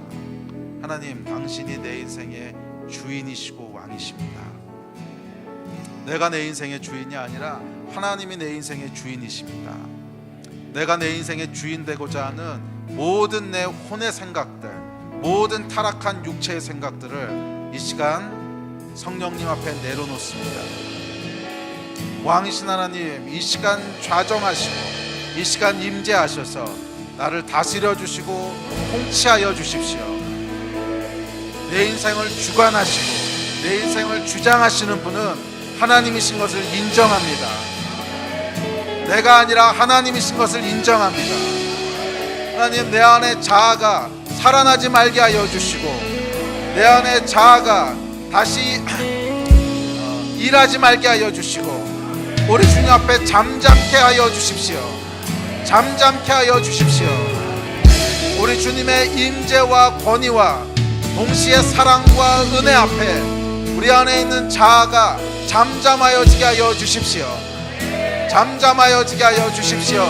하나님, 당신이 내 인생의 주인이시고 왕이십니다. 내가 내 인생의 주인이 아니라 하나님이 내 인생의 주인이십니다. 내가 내 인생의 주인 되고자 하는 모든 내 혼의 생각들, 모든 타락한 육체의 생각들을 이 시간 성령님 앞에 내려놓습니다. 왕이신 하나님, 이 시간 좌정하시고 이 시간 임재하셔서 나를 다스려 주시고 통치하여 주십시오. 내 인생을 주관하시고 내 인생을 주장하시는 분은 하나님이신 것을 인정합니다. 내가 아니라 하나님이신 것을 인정합니다. 하나님, 내 안에 자아가 살아나지 말게 하여 주시고 내 안에 자아가 다시 일하지 말게 하여 주시고 우리 주님 앞에 잠잠케 하여 주십시오. 잠잠케 하여 주십시오. 우리 주님의 임재와 권위와 동시에 사랑과 은혜 앞에 우리 안에 있는 자아가 잠잠하여지게 하여 주십시오. 잠잠하여지게 하여 주십시오.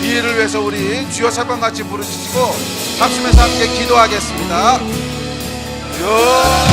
이 일을 위해서 우리 주여 세 번 같이 부르시고 합심해서 함께 기도하겠습니다. 주여